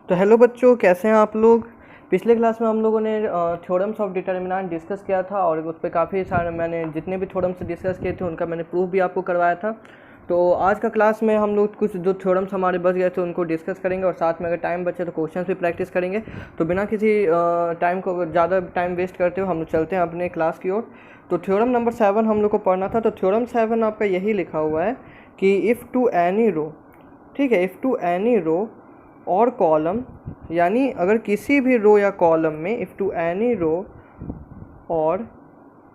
तो हेलो बच्चों, कैसे हैं आप लोग। पिछले क्लास में हम लोगों ने थ्योरम्स ऑफ डिटर्मिनेंट डिस्कस किया था और उस पर काफ़ी सारे मैंने जितने भी थ्योरम्स डिस्कस किए थे उनका मैंने प्रूफ भी आपको करवाया था। तो आज का क्लास में हम लोग कुछ जो थ्योरम्स हमारे बच गए थे उनको डिस्कस करेंगे और साथ में अगर टाइम बचे तो क्वेश्चंस भी प्रैक्टिस करेंगे। तो बिना किसी टाइम को ज़्यादा टाइम वेस्ट करते हुए हम लोग चलते हैं अपने क्लास की ओर। तो थ्योरम नंबर 7 हम लोग को पढ़ना था। तो थ्योरम 7 आपका यही लिखा हुआ है कि इफ़ टू एनी रो, ठीक है, इफ़ टू एनी रो और कॉलम, यानी अगर किसी भी रो या कॉलम में इफ़ टू एनी रो और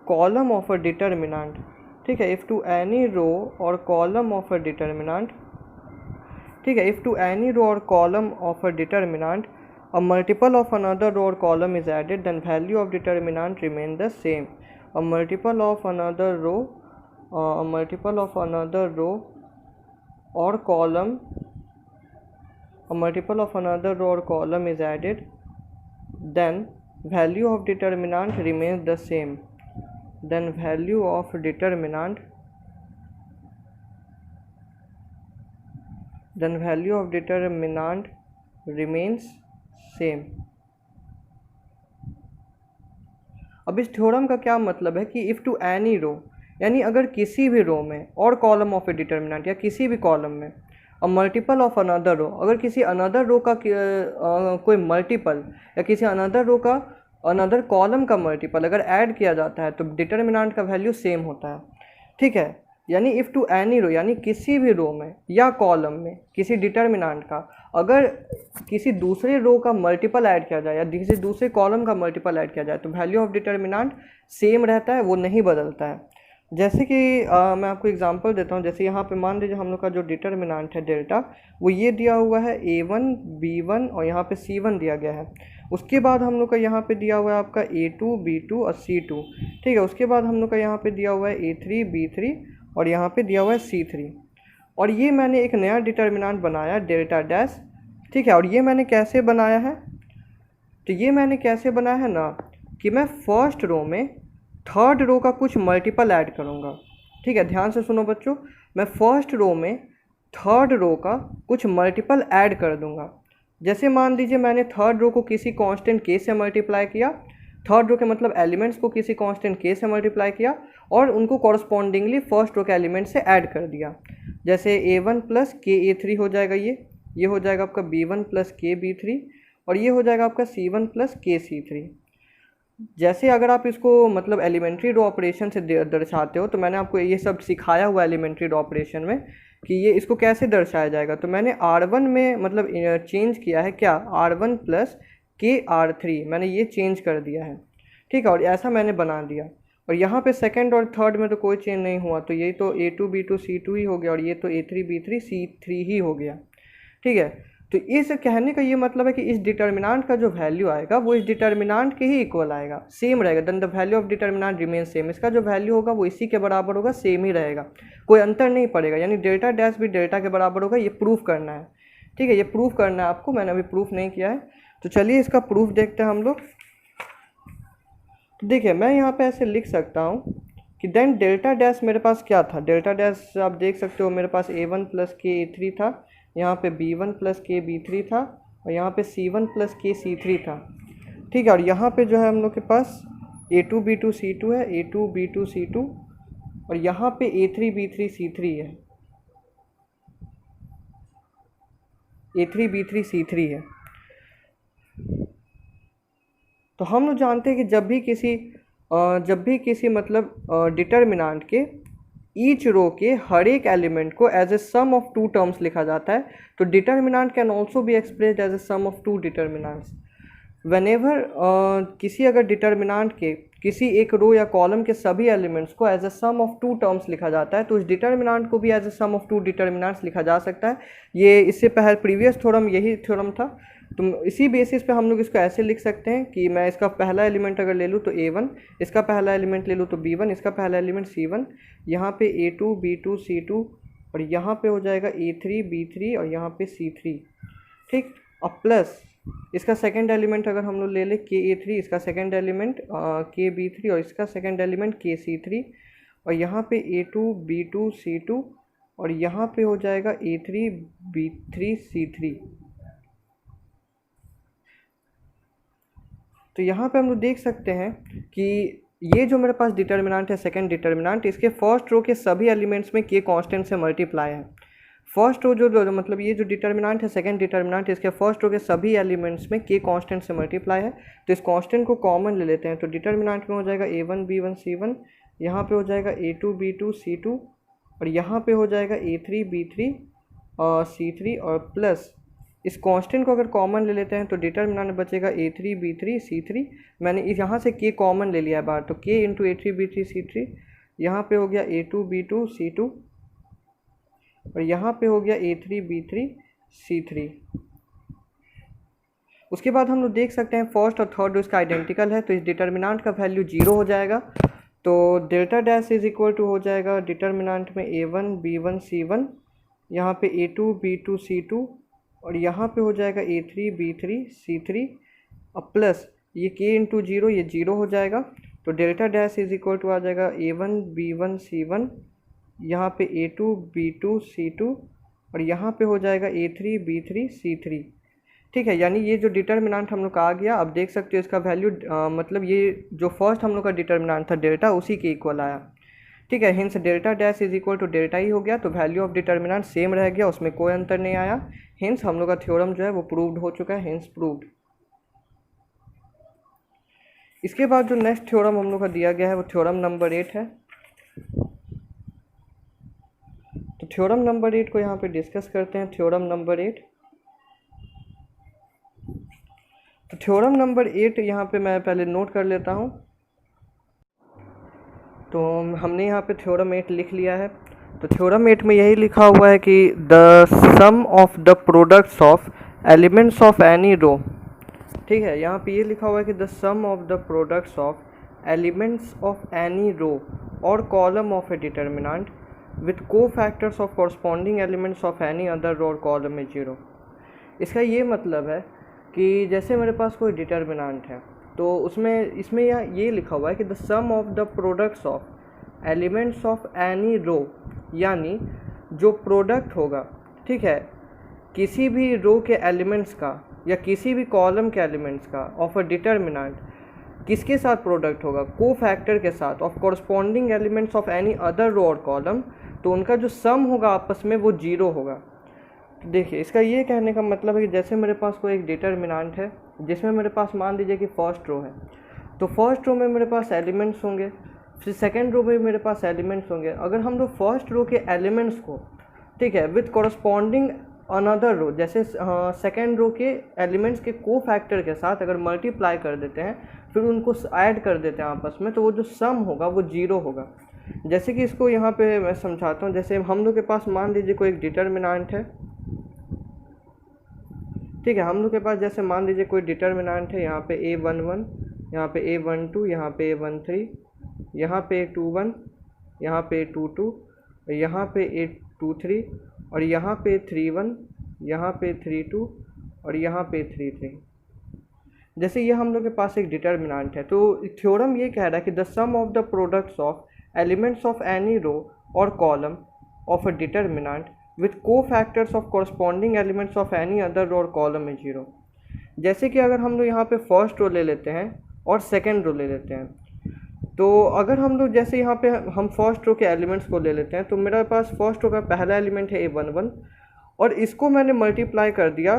कॉलम ऑफ अ डिटर्मिनेंट, ठीक है, इफ़ टू एनी रो और कॉलम ऑफ अ डिटर्मिनेंट, ठीक है, इफ़ टू एनी रो और column of a determinant a multiple of another row or column is added, then value of determinant remain the same. A multiple of another row or column, a multiple of another row or column is added, then value of determinant remains the same. Then value of determinant remains same. अब इस theorem का क्या मतलब है कि if two any row, यानी अगर किसी भी रो में और कॉलम ऑफ ए डिटर्मिनेंट या किसी भी कॉलम में a multiple of another row, अगर किसी अनदर रो का कोई मल्टीपल या किसी अनदर रो का अनदर कॉलम का मल्टीपल अगर ऐड किया जाता है तो डिटर्मिनेंट का वैल्यू सेम होता है। ठीक है, यानी इफ़ टू एनी रो, यानी किसी भी रो में या कॉलम में किसी डिटर्मिनेंट का अगर किसी दूसरे रो का मल्टीपल ऐड किया जाए या किसी दूसरे कॉलम का मल्टीपल ऐड किया जाए तो वैल्यू ऑफ डिटर्मिनेंट सेम रहता है, वो नहीं बदलता है। जैसे कि मैं आपको एग्जांपल देता हूँ। जैसे यहाँ पे मान लीजिए हम लोग का जो डिटर्मिनेंट है डेल्टा, वो ये दिया हुआ है a1 b1 और यहाँ पे c1 दिया गया है। उसके बाद हम लोग का यहाँ पे दिया हुआ है आपका a2 b2 और c2, ठीक है। उसके बाद हम लोग का यहाँ पे दिया हुआ है a3 b3 और यहाँ पे दिया हुआ है c3। और ये मैंने एक नया डिटर्मिनेंट बनाया डेल्टा डैश, ठीक है। और ये मैंने कैसे बनाया है, तो ये मैंने कैसे बनाया है ना कि मैं फर्स्ट रो में थर्ड रो का कुछ मल्टीपल ऐड करूँगा। ठीक है, ध्यान से सुनो बच्चों, मैं फर्स्ट रो में थर्ड रो का कुछ मल्टीपल ऐड कर दूँगा। जैसे मान लीजिए मैंने थर्ड रो को किसी कांस्टेंट k से मल्टीप्लाई किया, थर्ड रो के मतलब एलिमेंट्स को किसी कांस्टेंट k से मल्टीप्लाई किया और उनको कॉरस्पॉन्डिंगली फर्स्ट रो के एलिमेंट से ऐड कर दिया। जैसे a1 प्लस के a3 हो जाएगा, ये हो जाएगा आपका b1 प्लस के b3 और ये हो जाएगा आपका c1 प्लस के c3। जैसे अगर आप इसको मतलब एलिमेंट्री रो ऑपरेशन से दर्शाते हो तो मैंने आपको ये सब सिखाया हुआ एलिमेंट्री रो ऑपरेशन में कि ये इसको कैसे दर्शाया जाएगा। तो मैंने r1 में मतलब चेंज किया है, क्या, r1 प्लस के r3 मैंने ये चेंज कर दिया है, ठीक है। और ऐसा मैंने बना दिया और यहाँ पे सेकंड और थर्ड में तो कोई चेंज नहीं हुआ, तो ये तो a2 b2 c2 ही हो गया और ये तो a3 b3 c3 ही हो गया, ठीक है। तो इस कहने का ये मतलब है कि इस डिटर्मिनेंट का जो वैल्यू आएगा वो इस डिटर्मिनेंट के ही इक्वल आएगा, सेम रहेगा। Then the value of determinant remain same, इसका जो वैल्यू होगा वो इसी के बराबर होगा, सेम ही रहेगा, कोई अंतर नहीं पड़ेगा। यानी डेल्टा डैश भी डेल्टा के बराबर होगा, ये प्रूफ करना है, ठीक है। ये प्रूफ करना है आपको, मैंने अभी प्रूफ नहीं किया है। तो चलिए इसका प्रूफ देखते हैं हम लोग। तो देखिए मैं यहाँ पे ऐसे लिख सकता हूँ कि देन डेल्टा डैश मेरे पास क्या था, डेल्टा डैश आप देख सकते हो मेरे पास a1 प्लस के a3 था, यहाँ पे b1 प्लस के b3 था और यहाँ पे c1 प्लस के c3 था, ठीक है। और यहाँ पे जो है हम लोग के पास a2 b2 c2 है, a2 b2 c2 और यहाँ पे a3 b3 c3 है, a3 b3 c3 है। तो हम लोग जानते हैं कि जब भी किसी मतलब डिटर्मिनेंट के ईच रो के हर एक एलिमेंट को as a sum of two terms लिखा जाता है। तो determinant can also be expressed as a sum of two determinants. Whenever किसी अगर डिटर्मिनेंट के किसी एक रो या कॉलम के सभी एलिमेंट्स को as a sum of two terms लिखा जाता है तो उस डिटर्मिनेंट को भी as a sum of two determinants लिखा जा सकता है। ये इससे पहले प्रीवियस थ्योरम यही थ्योरम था। तो इसी बेसिस पे हम लोग इसको ऐसे लिख सकते हैं कि मैं इसका पहला एलिमेंट अगर ले लूँ तो a1, इसका पहला एलिमेंट ले लूँ तो b1, इसका पहला एलिमेंट c1, यहाँ पे a2 b2 c2 और यहाँ पे हो जाएगा a3 b3 और यहाँ पे c3, ठीक। अब प्लस इसका सेकंड एलिमेंट अगर हम लोग ले लें के a3, इसका सेकंड एलिमेंट के b3 और इसका सेकंड एलिमेंट के c3 और यहाँ पे a2 b2 c2 और यहाँ पे हो जाएगा a3 b3 c3, तो यहाँ पे हम लोग देख सकते हैं कि ये जो मेरे पास डिटर्मिनेंट है सेकंड डिटर्मिनेंट, इसके फर्स्ट रो के सभी एलिमेंट्स में के कांस्टेंट से मल्टीप्लाई है। फर्स्ट रो जो मतलब ये जो डिटर्मिनेंट है सेकंड डिटर्मिनेंट, इसके फर्स्ट रो के सभी एलिमेंट्स में के कांस्टेंट से मल्टीप्लाई है। तो इस कांस्टेंट को कॉमन ले लेते हैं, तो डिटर्मिनेंट में हो जाएगा a1 b1 c1, यहाँ पे हो जाएगा a2 b2 c2, और यहाँ पे हो जाएगा a3 b3 और c3, और प्लस इस कांस्टेंट को अगर कॉमन ले लेते हैं तो डिटर्मिनेंट बचेगा a3 b3 c3। मैंने इस यहाँ से k कॉमन ले लिया है बाहर, तो k into a3 b3 c3, यहाँ पे हो गया a2 b2 c2, और यहाँ पे हो गया a3 b3 c3। उसके बाद हम लोग देख सकते हैं फर्स्ट और थर्ड इसका आइडेंटिकल है, तो इस डिटर्मिनेंट का वैल्यू 0 हो जाएगा। तो delta dash is equal to हो जाएगा डिटर्मिनेंट में a1 b1 c1, यहाँ पे a2 b2 c2, और यहाँ पे हो जाएगा a3 b3 c3, अब प्लस ये k इंटू 0, ये 0 हो जाएगा। तो delta dash is equal to आ जाएगा a1 b1 c1, यहाँ पे a2 b2 c2, और यहाँ पे हो जाएगा a3 b3 c3। ठीक है, यानी ये जो डिटर्मिनेंट हम लोग का आ गया, अब देख सकते हो इसका वैल्यू मतलब ये जो फर्स्ट हम लोग का डिटर्मिनेंट था डेल्टा, उसी के इक्वल आया। ठीक है, hence delta dash is equal to delta ही हो गया, तो वैल्यू ऑफ डिटर्मिनेंट सेम रह गया, उसमें कोई अंतर नहीं आया। हिंस हम लोग का थ्योरम जो है वो प्रूव्ड हो चुका है, हिंस प्रूव्ड। इसके बाद जो नेक्स्ट थ्योरम हम लोग का दिया गया है वो थ्योरम नंबर 8 है। तो थ्योरम नंबर 8 को यहाँ पे डिस्कस करते हैं। थ्योरम नंबर 8, तो थ्योरम नंबर 8 यहाँ पे मैं पहले नोट कर लेता हूँ। तो हमने यहाँ पे थ्योरम 8 लिख लिया है। तो थ्योरम 8 में यही लिखा हुआ है कि the sum of the products of elements of any row. ठीक है, यहाँ पे ये लिखा हुआ है कि the sum of the products of elements of any row और column of a determinant with cofactors of corresponding elements of any other row और कॉलम में 0। इसका ये मतलब है कि जैसे मेरे पास कोई डिटर्मिनेंट है, तो इसमें ये लिखा हुआ है कि the sum of the products of elements of any row, यानी जो प्रोडक्ट होगा, ठीक है, किसी भी रो के एलिमेंट्स का या किसी भी कॉलम के एलिमेंट्स का ऑफ अ डिटर्मिनेंट, किसके साथ प्रोडक्ट होगा, को फैक्टर के साथ of corresponding elements of any other row और कॉलम, तो उनका जो सम होगा आपस में वो 0 होगा। तो देखिए, इसका ये कहने का मतलब है कि जैसे मेरे पास कोई एक डिटर्मिनेंट है जिसमें मेरे पास मान लीजिए कि फर्स्ट रो है, तो फर्स्ट रो में मेरे पास एलिमेंट्स होंगे, फिर सेकेंड रो में मेरे पास एलिमेंट्स होंगे। अगर हम लोग फर्स्ट रो के एलिमेंट्स को, ठीक है, विथ कॉरस्पॉन्डिंग अनदर रो, जैसे सेकेंड रो के एलिमेंट्स के को फैक्टर के साथ अगर मल्टीप्लाई कर देते हैं, फिर उनको ऐड कर देते हैं आपस में, तो वो जो सम होगा वो 0 होगा। जैसे कि इसको यहाँ पे मैं समझाता हूँ। जैसे हम लोग के पास मान लीजिए कोई एक डिटर्मिनेंट है, ठीक है, हम लोग के पास जैसे मान लीजिए कोई डिटर्मिनेंट है, यहाँ पे a11, यहाँ पे a12, यहाँ पे a13, यहाँ पे a21, यहाँ पे a22, यहाँ पे a23, और यहाँ पे 31, यहाँ पे 32, और यहाँ पे 33। जैसे ये हम लोग के पास एक डिटर्मिनेंट है, तो थ्योरम ये कह रहा है कि the sum of the products of elements of any row और column of a determinant with cofactors of corresponding elements of any other row और कॉलम में 0। जैसे कि अगर हम लोग यहाँ पे फर्स्ट रो ले लेते हैं और सेकेंड रो ले लेते हैं, तो अगर हम लोग जैसे यहाँ पे हम फर्स्ट रो के एलिमेंट्स को ले लेते हैं, तो मेरे पास फर्स्ट रो का पहला एलिमेंट है a11, और इसको मैंने मल्टीप्लाई कर दिया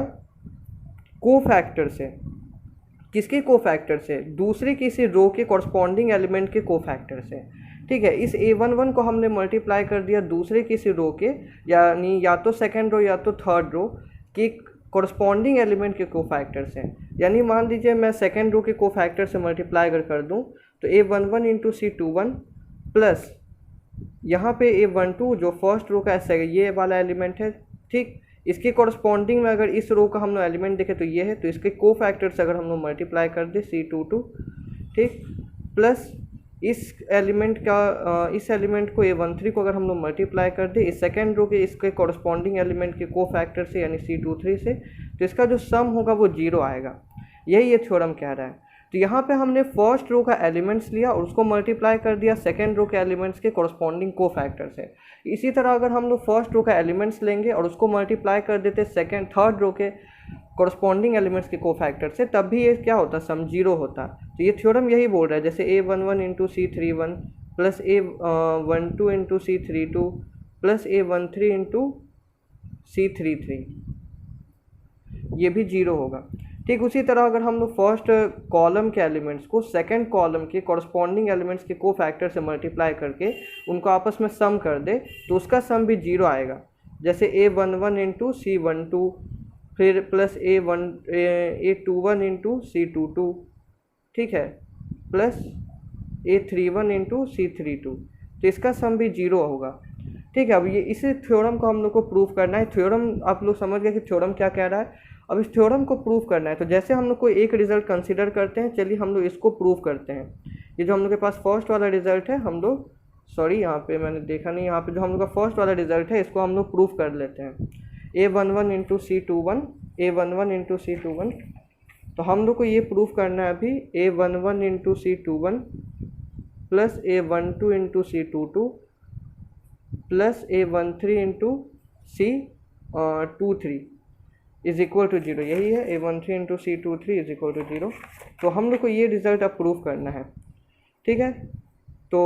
को फैक्टर से। किसके को फैक्टर से? दूसरे किसी रो के कॉरस्पॉन्डिंग एलिमेंट के को फैक्टर से। ठीक है, इस a11 को हमने मल्टीप्लाई कर दिया दूसरे किसी रो के, यानी या तो सेकेंड रो या तो थर्ड रो के कॉरस्पॉन्डिंग एलिमेंट के को फैक्टर से। यानी मान लीजिए मैं सेकेंड रो के को फैक्टर से मल्टीप्लाई अगर कर दूं, तो a11 इंटू c21 प्लस यहाँ पे a12 जो फर्स्ट रो का ये वाला एलिमेंट है, ठीक, इसके कॉरस्पॉन्डिंग में अगर इस रो का हम लोग एलिमेंट देखें तो ये है, तो इसके को फैक्टर से अगर हम लोग मल्टीप्लाई कर दे c22, ठीक, प्लस इस एलिमेंट को a13 को अगर हम लोग मल्टीप्लाई कर दे इस सेकेंड रो के इसके कॉरस्पॉन्डिंग एलिमेंट के को फैक्टर से, यानी c23 से, तो इसका जो सम होगा वो 0 आएगा। यही ये थ्योरम कह रहा है। तो यहाँ पे हमने फर्स्ट रो का एलिमेंट्स लिया और उसको मल्टीप्लाई कर दिया सेकेंड रो के एलिमेंट्स के कॉरस्पॉन्डिंग कोफैक्टर से। इसी तरह अगर हम लोग फर्स्ट रो का एलिमेंट्स लेंगे और उसको मल्टीप्लाई कर देते सेकेंड थर्ड रो के कॉरस्पॉन्डिंग एलिमेंट्स के कोफैक्टर से, तब भी ये क्या होता, सम जीरो होता। तो ये थ्योरम यही बोल रहा है, जैसे A11 into C31 plus A12 into C32 plus A13 into C33, ये भी जीरो होगा। ठीक उसी तरह अगर हम लोग फर्स्ट कॉलम के एलिमेंट्स को सेकंड कॉलम के कॉरस्पॉन्डिंग एलिमेंट्स के कोफैक्टर से मल्टीप्लाई करके उनको आपस में सम कर दे तो उसका सम भी जीरो आएगा। जैसे A11 इंटू C12 फिर प्लस A21 इंटू C22, ठीक है, प्लस A31 इंटू C32, तो इसका सम भी जीरो होगा। ठीक है, अब ये इसी थ्योरम को हम लोग को प्रूव करना है। थ्योरम आप लोग समझ गए कि थ्योरम क्या कह रहा है। अब इस थ्योरम को प्रूव करना है, तो जैसे हम लोग को एक रिजल्ट कंसीडर करते हैं, चलिए हम लोग इसको प्रूव करते हैं। ये जो हम लोग के पास फर्स्ट वाला रिजल्ट है, हम लोग सॉरी यहाँ पे मैंने देखा नहीं, यहाँ पे जो हम लोग का फर्स्ट वाला रिजल्ट है इसको हम लोग प्रूव कर लेते हैं। A11 into C21, A11 into C21, तो हम लोग को ये प्रूव करना है अभी A11 into C21 plus A12 into C22 plus A13 into C23 is equal to zero. यही है A13 into C23 is equal to zero. तो हम लोग को ये रिज़ल्ट अब प्रूव करना है। ठीक है, तो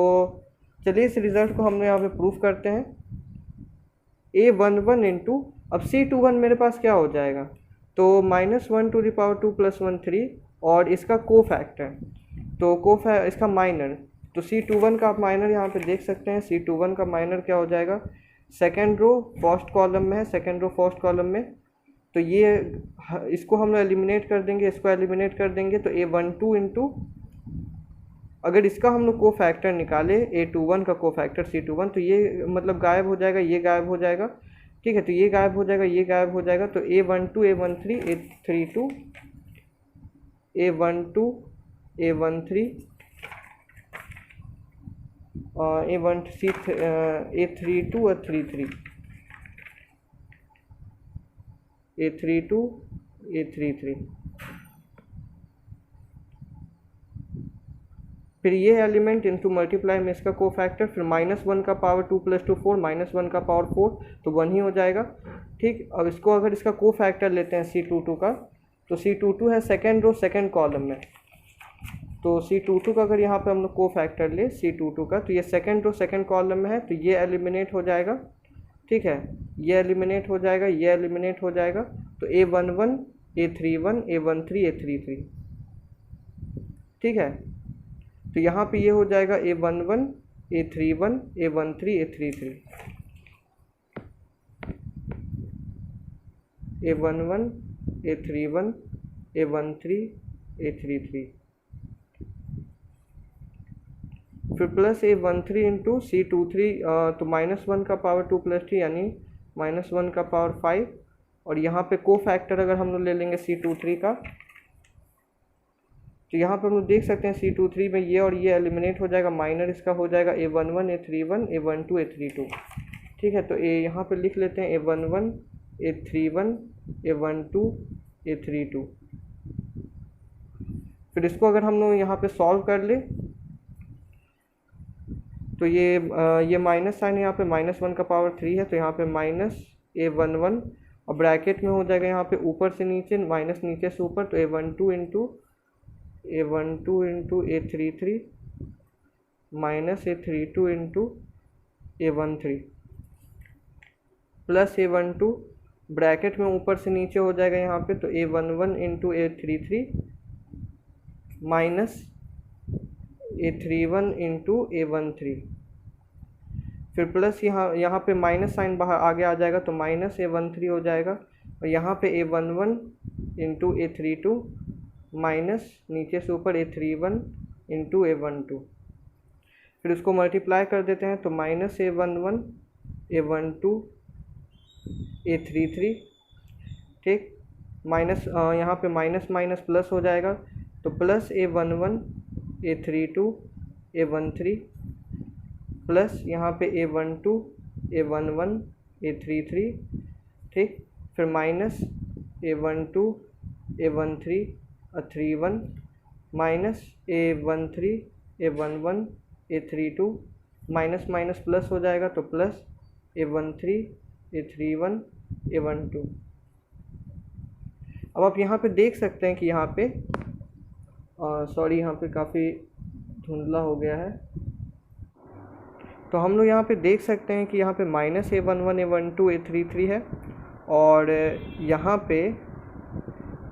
चलिए इस रिज़ल्ट को हमने यहाँ पे प्रूव करते हैं। A11 इंटू अब C21 मेरे पास क्या हो जाएगा, तो -1 टू द पावर 2 प्लस 1 3 और इसका कोफैक्टर, तो इसका माइनर, तो C21 का आप माइनर यहाँ पे देख सकते हैं। C21 का माइनर क्या हो जाएगा, सेकेंड रो फर्स्ट कॉलम में है, सेकेंड रो फर्स्ट कॉलम में, तो ये इसको हम लोग एलिमिनेट कर देंगे, इसको एलिमिनेट कर देंगे, तो A12 इंटू अगर इसका हम लोग कोफैक्टर निकाले A21 का कोफैक्टर C21, तो ये मतलब गायब हो जाएगा, ये गायब हो जाएगा। ठीक है, तो ये गायब हो जाएगा, ये गायब हो जाएगा, तो A12 A13 A32 A12 A13 A32 और 33 A32 A33, फिर ये एलिमेंट इंटू मल्टीप्लाई में इसका कोफैक्टर, फिर -1 का पावर 2 प्लस 2 4, -1 का पावर 4, तो 1 ही हो जाएगा। ठीक, अब इसको अगर इसका कोफैक्टर लेते हैं C22 का, तो C22 है सेकेंड रो सेकेंड कॉलम में, तो C22 का अगर यहाँ पे हम लोग कोफैक्टर ले C22 का, तो ये सेकेंड रो सेकेंड कॉलम में है, तो ये एलिमिनेट हो जाएगा। ठीक है, ये एलिमिनेट हो जाएगा, ये एलिमिनेट हो जाएगा, तो A11 A31 A13 A33। ठीक है, तो यहाँ पे ये हो जाएगा A11 A31 A13 A33 A11 A31 A13 A33, फिर प्लस A13 इंटू C23, तो -1 का पावर 2 प्लस 3 यानी -1 का पावर 5, और यहाँ पे कोफैक्टर अगर हम लोग ले लेंगे C23 का, तो यहाँ पर हम लोग देख सकते हैं C23 में ये और ये एलिमिनेट हो जाएगा, माइनर इसका हो जाएगा A11 A31 A12 A32। ठीक है, तो यहाँ पे लिख लेते हैं A11 A31 A12 A32। फिर इसको अगर हम लोग यहाँ पे सॉल्व कर ले, तो ये माइनस साइन यहाँ पे -1 का पावर 3 है, तो यहाँ पे -A11 और ब्रैकेट में हो जाएगा यहाँ पे ऊपर से नीचे माइनस नीचे से ऊपर, तो A12 into A33 minus A32 into A13 plus A12 bracket में ऊपर से नीचे हो जाएगा यहाँ पे, तो A11 into A33 minus A31 into A13, फिर प्लस यहाँ पे माइनस साइन बाहर आगे आ जाएगा, तो माइनस A13 हो जाएगा, और यहाँ पे A11 इंटू A32 माइनस नीचे से ऊपर A31 इंटू A12, फिर उसको मल्टीप्लाई कर देते हैं, तो माइनस A11 A12 A33। ठीक, माइनस यहाँ पे माइनस माइनस प्लस हो जाएगा, तो plus A11 A32 A13 plus यहाँ पे A12 A11 A33। ठीक, फिर minus A12 A13 A31 minus A13 A11 A32, minus minus plus हो जाएगा तो प्लस A13 A31 A12। अब आप यहाँ पे देख सकते हैं कि यहाँ पे सॉरी यहाँ पे काफ़ी धुंधला हो गया है, तो हम लोग यहाँ पे देख सकते हैं कि यहाँ पे माइनस A11 A12 A33 है और यहाँ पे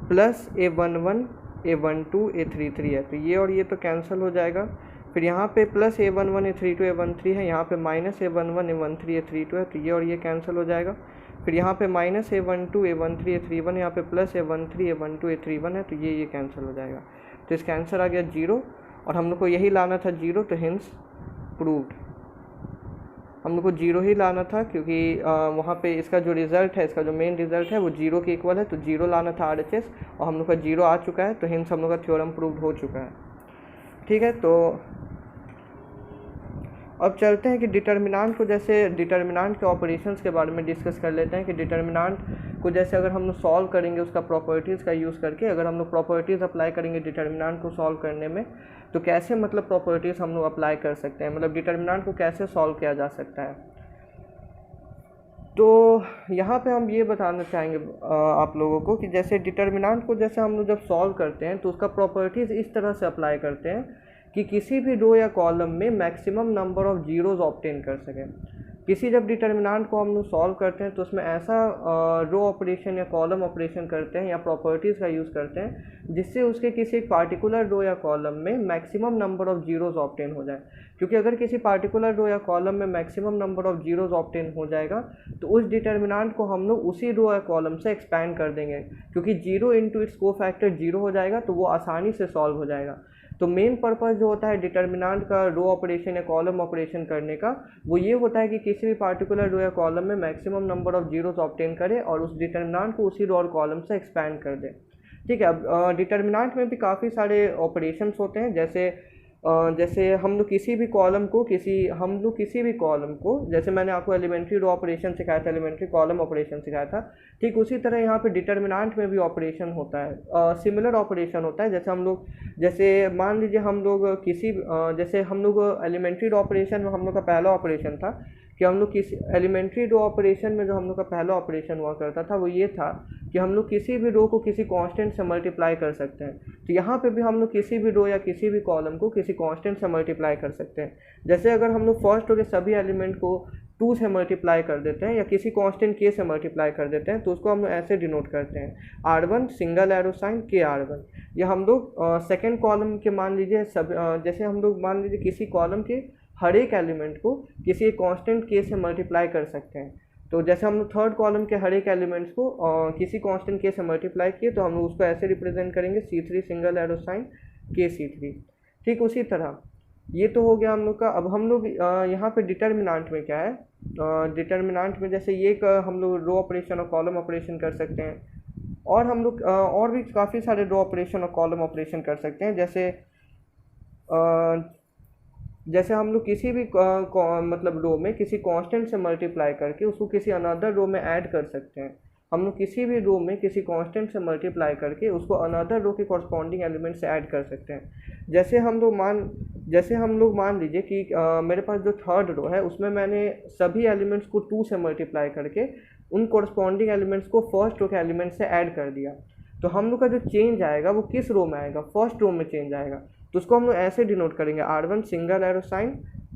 प्लस A11 A12 A33 है, तो ये और ये तो कैंसिल हो जाएगा। फिर यहाँ पे प्लस A11 A32 A13 है, यहाँ पे माइनस A11 A13 A32 है, तो ये और ये कैंसिल हो जाएगा। फिर यहाँ पे माइनस A12 A13 A31, यहाँ पे प्लस A13 A12 A31 है, तो ये कैंसिल हो जाएगा। तो इसका आंसर आ गया 0 और हम लोग को यही लाना था 0, तो हिंस प्रूव्ड। हम लोग को 0 ही लाना था क्योंकि वहाँ पे इसका जो रिज़ल्ट है, इसका जो मेन रिज़ल्ट है वो 0 के इक्वल है, तो 0 लाना था RHS और हम लोग का 0 आ चुका है, तो हिंस हम लोग का थ्योरम प्रूव्ड हो चुका है। ठीक है, तो अब चलते हैं कि डिटर्मिनांट को, जैसे डिटर्मिनांट के ऑपरेशंस के बारे में डिस्कस कर लेते हैं कि डिटर्मिनांट को जैसे अगर हम लोग सॉल्व करेंगे उसका प्रॉपर्टीज़ का यूज़ करके, अगर हम लोग प्रॉपर्टीज़ अप्लाई करेंगे डिटर्मिनांट को सॉल्व करने में, तो कैसे मतलब प्रॉपर्टीज़ हम लोग अप्लाई कर सकते हैं, मतलब डिटर्मिनांट को कैसे सॉल्व किया जा सकता है। तो यहाँ पे हम ये बताना चाहेंगे आप लोगों को कि जैसे डिटर्मिनांट को जैसे हम लोग जब सॉल्व करते हैं तो उसका प्रॉपर्टीज़ इस तरह से अप्लाई करते हैं कि किसी भी रो या कॉलम में maximum number of zeros obtain कर सकें। किसी जब डिटर्मिनांट को हम लोग सॉल्व करते हैं तो उसमें ऐसा रो ऑपरेशन या कॉलम ऑपरेशन करते हैं या प्रॉपर्टीज़ का यूज़ करते हैं जिससे उसके किसी पार्टिकुलर रो या कॉलम में maximum number of zeros obtain हो जाए। क्योंकि अगर किसी पार्टिकुलर रो या कॉलम में maximum number of zeros obtain हो जाएगा तो उस डिटर्मिनांट को हम लोग उसी रो या कॉलम से एक्सपैंड कर देंगे, क्योंकि 0 इंटू इट्स कोफैक्टर 0 हो जाएगा तो वो आसानी से सॉल्व हो जाएगा। तो मेन पर्पस जो होता है डिटर्मिनांट का रो ऑपरेशन या कॉलम ऑपरेशन करने का, वो ये होता है कि किसी भी पार्टिकुलर रो या कॉलम में maximum number of zeros obtain करे और उस डिटर्मिनांट को उसी रो और कॉलम से एक्सपैंड कर दे। ठीक है, अब डिटर्मिनांट में भी काफ़ी सारे ऑपरेशंस होते हैं, जैसे हम लोग किसी भी कॉलम को जैसे मैंने आपको एलिमेंट्री रो ऑपरेशन सिखाया था, एलिमेंट्री कॉलम ऑपरेशन सिखाया था, ठीक उसी तरह यहाँ पे डिटर्मिनांट में भी ऑपरेशन होता है, सिमिलर ऑपरेशन होता है। जैसे मान लीजिए जैसे हम लोग एलिमेंट्री रो ऑपरेशन में हम लोग का पहला ऑपरेशन था कि हम लोग किसी एलिमेंट्री रो ऑपरेशन में जो हम लोग का पहला ऑपरेशन हुआ करता था वो ये था कि हम लोग किसी भी रो को किसी कांस्टेंट से मल्टीप्लाई कर सकते हैं। तो यहाँ पे भी हम लोग किसी भी रो या किसी भी कॉलम को किसी कांस्टेंट से मल्टीप्लाई कर सकते हैं। जैसे अगर हम लोग फर्स्ट रो के सभी एलिमेंट को 2 से मल्टीप्लाई कर देते हैं या किसी कांस्टेंट k से मल्टीप्लाई कर देते हैं तो उसको हम लोग ऐसे डिनोट करते हैं R1 single arrow sign KR1। या हम लोग सेकेंड कॉलम के जैसे हम लोग मान लीजिए किसी कॉलम के हर एक एलिमेंट को किसी एक कांस्टेंट k से मल्टीप्लाई कर सकते हैं। तो जैसे हम लोग थर्ड कॉलम के हर एक एलिमेंट्स को किसी कांस्टेंट k से मल्टीप्लाई किए तो हम लोग उसको ऐसे रिप्रेजेंट करेंगे C3 single arrow sign KC3। ठीक उसी तरह ये तो हो गया हम लोग का। अब हम लोग यहाँ पे डिटर्मिनांट में क्या है, डिटर्मिनांट में जैसे हम लोग रो ऑपरेशन और कॉलम ऑपरेशन कर सकते हैं और हम लोग और भी काफ़ी सारे रो ऑपरेशन और कॉलम ऑपरेशन कर सकते हैं। जैसे हम लोग किसी भी मतलब रो में किसी कांस्टेंट से मल्टीप्लाई करके उसको किसी अनदर रो में ऐड कर सकते हैं। हम लोग किसी भी रो में किसी कांस्टेंट से मल्टीप्लाई करके उसको अनदर रो के कॉरस्पॉन्डिंग एलिमेंट से ऐड कर सकते हैं। जैसे हम लोग मान लीजिए कि मेरे पास जो थर्ड रो है उसमें मैंने सभी एलिमेंट्स को 2 से मल्टीप्लाई करके उन कॉरस्पॉन्डिंग एलिमेंट्स को फर्स्ट रो के एलिमेंट से ऐड कर दिया। तो हम लोग का जो चेंज आएगा वो किस रो में आएगा, फर्स्ट रो में चेंज आएगा। तो उसको हम लोग ऐसे डिनोट करेंगे R1 single arrow sign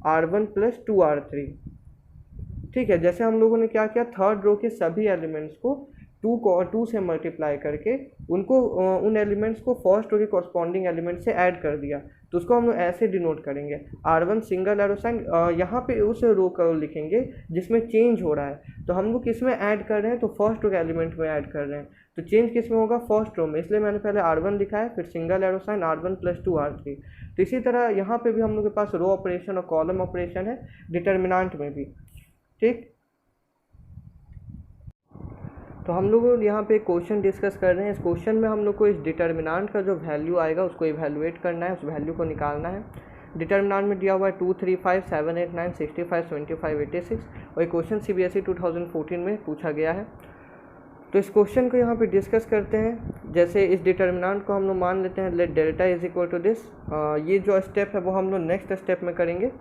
R1 plus 2R3। ठीक है, जैसे हम लोगों ने क्या किया, थर्ड रो के सभी एलिमेंट्स को 2 से मल्टीप्लाई करके उन एलिमेंट्स को फर्स्ट रो के कॉरस्पॉन्डिंग एलिमेंट से ऐड कर दिया। तो उसको हम लोग ऐसे डिनोट करेंगे R1 सिंगल एरो साइन, यहाँ पे उस रो को लिखेंगे जिसमें चेंज हो रहा है। तो हम लोग किस में ऐड कर रहे हैं, तो फर्स्ट रो के एलिमेंट में ऐड कर रहे हैं। तो चेंज किस में होगा, फर्स्ट रो में, इसलिए मैंने पहले R1 लिखा है, फिर single arrow sign R1 plus 2R3। तो इसी तरह यहाँ पे भी हम लोग के पास रो ऑपरेशन और कॉलम ऑपरेशन है डिटर्मिनांट में भी। ठीक, तो हम लोग यहाँ पे क्वेश्चन डिस्कस कर रहे हैं। इस क्वेश्चन में हम लोग को इस डिटर्मिनांट का जो वैल्यू आएगा उसको इवैल्यूएट करना है, उस वैल्यू को निकालना है। डिटर्मिनांट में दिया हुआ है 2, 3, 5, 7, 8, 9, 65, 25, 86 और ये क्वेश्चन CBSE 2014 में पूछा गया है। तो इस क्वेश्चन को यहाँ पे डिस्कस करते हैं। जैसे इस डिटर्मिनेंट को हम लोग मान लेते हैं let delta is equal to this. ये जो स्टेप है वो हम लोग नेक्स्ट स्टेप में करेंगे,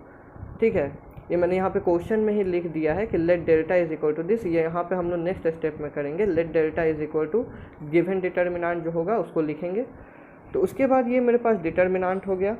ठीक है। ये मैंने यहाँ पे क्वेश्चन में ही लिख दिया है कि let delta is equal to this, ये यहाँ पे हम लोग नेक्स्ट स्टेप में करेंगे। Let delta is equal to given determinant जो होगा उसको लिखेंगे। तो उसके बाद ये मेरे पास डिटर्मिनेंट हो गया।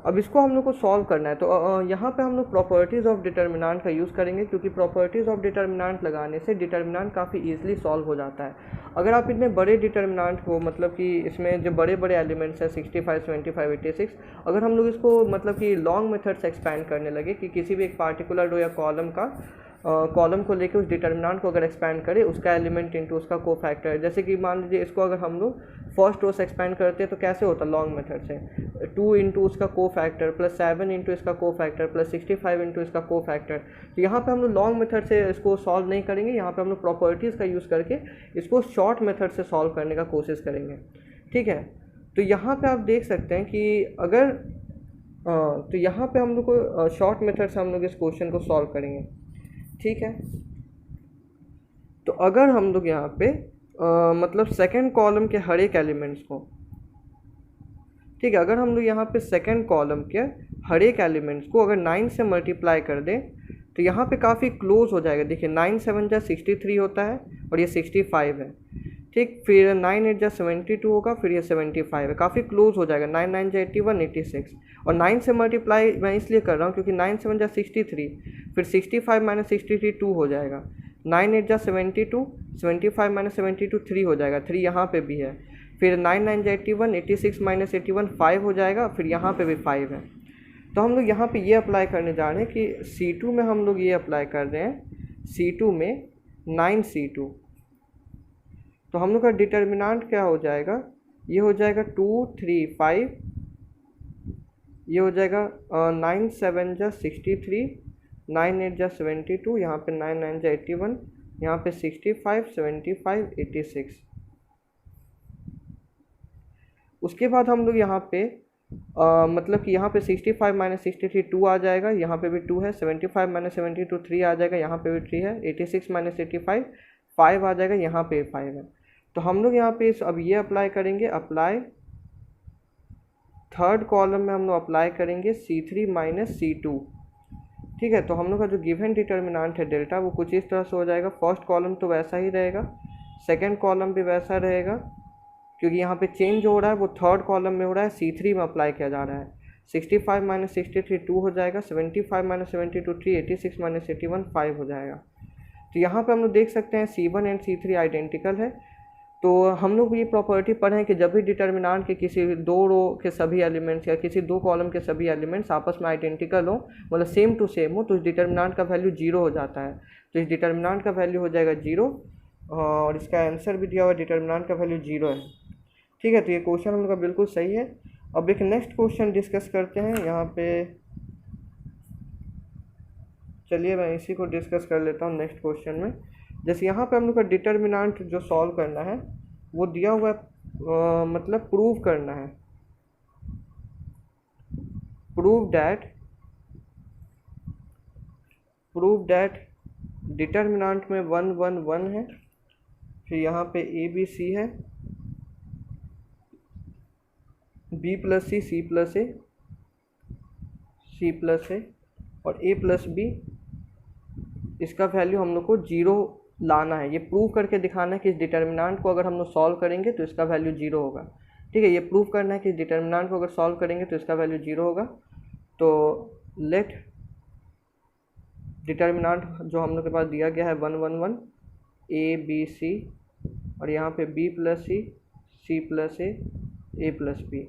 अब इसको हम लोग को सॉल्व करना है, तो यहाँ पे हम लोग प्रॉपर्टीज़ ऑफ डिटर्मिनेंट का यूज़ करेंगे, क्योंकि प्रॉपर्टीज़ ऑफ डिटर्मिनेंट लगाने से डिटर्मिनेंट काफ़ी इजीली सॉल्व हो जाता है। अगर आप इतने बड़े डिटर्मिनेंट को, मतलब कि इसमें जो बड़े बड़े एलिमेंट्स हैं 65, 75, 86, अगर हम लोग इसको मतलब कि लॉन्ग मेथड से एक्सपैंड करने लगे कि किसी भी एक पार्टिकुलर रो या कॉलम का कॉलम को लेके उस डिटर्मिनेंट को अगर एक्सपैंड करें उसका एलिमेंट इनटू उसका कोफैक्टर, जैसे कि मान लीजिए इसको अगर हम लोग फर्स्ट रो से एक्सपैंड करते हैं तो कैसे होता है लॉन्ग मेथड से, 2 इंटू उसका कोफैक्टर प्लस 7 इंटू इसका कोफैक्टर प्लस 65 इंटू इसका कोफैक्टर। तो यहाँ पे हम लोग लॉन्ग मेथड से इसको सॉल्व नहीं करेंगे, यहाँ पे हम लोग प्रॉपर्टीज़ का यूज़ करके इसको शॉर्ट मेथड से सॉल्व करने का कोशिश करेंगे, ठीक है। तो यहाँ पे आप देख सकते हैं कि अगर तो यहाँ पे हम लोग को शॉर्ट मेथड से हम लोग इस क्वेश्चन को सॉल्व करेंगे, ठीक है। तो अगर हम लोग यहाँ पे मतलब सेकंड कॉलम के हर एक एलिमेंट्स को, ठीक है, अगर हम लोग यहाँ पे सेकंड कॉलम के हर एक एलिमेंट्स को अगर 9 से मल्टीप्लाई कर दें तो यहाँ पे काफ़ी क्लोज हो जाएगा। देखिए 9 7 जा 63 होता है और ये 65 है, ठीक। फिर 9 8 जा 72 होगा, फिर ये 75 है, काफ़ी क्लोज हो जाएगा। 9 9 जा 81, 86 और 9 से मल्टीप्लाई मैं इसलिए कर रहा हूँ क्योंकि 9 7 जा 63, फिर 65 माइनस 63 2 हो जाएगा। 9 8 जा 72, 75 माइनस 72 3 हो जाएगा, 3 यहाँ पे भी है। फिर 9 9 जा 81, 86 माइनस 81 5 हो जाएगा, फिर यहाँ पे भी 5 है। तो हम लोग यहाँ पे ये अप्लाई करने जा रहे हैं कि C2 में हम लोग ये अप्लाई कर रहे हैं, C2 में 9C2। तो हम लोग का डिटर्मिनेंट क्या हो जाएगा, ये हो जाएगा 2 3 5, ये हो जाएगा 9 7 जा 63, 9 8 जा 72, यहाँ पे 9 9 जा 81, यहाँ पे 65 75 86। उसके बाद हम लोग यहाँ पे मतलब कि यहाँ पे 65 माइनस 63 2 आ जाएगा, यहाँ पे भी 2 है। 75 माइनस 72 3 आ जाएगा, यहाँ पे भी 3 है। 86 माइनस 85 5 आ जाएगा, यहाँ पे 5 है। तो हम लोग यहाँ पे अब ये अप्लाई करेंगे, अप्लाई थर्ड कॉलम में हम लोग अप्लाई करेंगे C3 माइनस C2, ठीक है। तो हम लोग का जो गिवन डिटर्मिनेंट है डेल्टा वो कुछ इस तरह से हो जाएगा। फर्स्ट कॉलम तो वैसा ही रहेगा, सेकंड कॉलम भी वैसा रहेगा, क्योंकि यहाँ पे चेंज हो रहा है वो थर्ड कॉलम में हो रहा है, C3 में अप्लाई किया जा रहा है। 65 माइनस 63 2 हो जाएगा, 75 माइनस 72 3, 86 माइनस 81 5 हो जाएगा। तो यहाँ पे हम लोग देख सकते हैं C1 एंड C3 आइडेंटिकल है। तो हम लोग ये प्रॉपर्टी पढ़े हैं कि जब भी डिटर्मिनेंट के किसी दो रो के सभी एलिमेंट्स या किसी दो कॉलम के सभी एलिमेंट्स आपस में आइडेंटिकल हो, मतलब सेम टू सेम हो, तो इस डिटर्मिनेंट का वैल्यू 0 हो जाता है। तो इस डिटर्मिनेंट का वैल्यू हो जाएगा 0 और इसका आंसर भी दिया हुआ डिटर्मिनेंट का वैल्यू 0 है, ठीक है। तो ये क्वेश्चन हम लोग का बिल्कुल सही है। अब एक नेक्स्ट क्वेश्चन डिस्कस करते हैं। यहाँ पे चलिए मैं इसी को डिस्कस कर लेता हूँ नेक्स्ट क्वेश्चन में। जैसे यहाँ पे हम लोग का डिटर्मिनेंट जो सॉल्व करना है वो दिया हुआ है, मतलब प्रूव करना है, प्रूव दैट डिटर्मिनेंट में 1 1 1 है, फिर यहाँ पे A B C है, B plus C plus A और A प्लस B, इसका वैल्यू हम लोग को 0 लाना है। ये प्रूव करके दिखाना है कि इस डिटर्मिनेंट को अगर हम लोग सॉल्व करेंगे तो इसका वैल्यू 0 होगा, ठीक है। ये प्रूव करना है कि इस डिटर्मिनेंट को अगर सॉल्व करेंगे तो इसका वैल्यू 0 होगा। तो लेट डिटर्मिनेंट जो हम लोग के पास दिया गया है 1 1 1 A B C और यहाँ पे B plus C plus A plus B,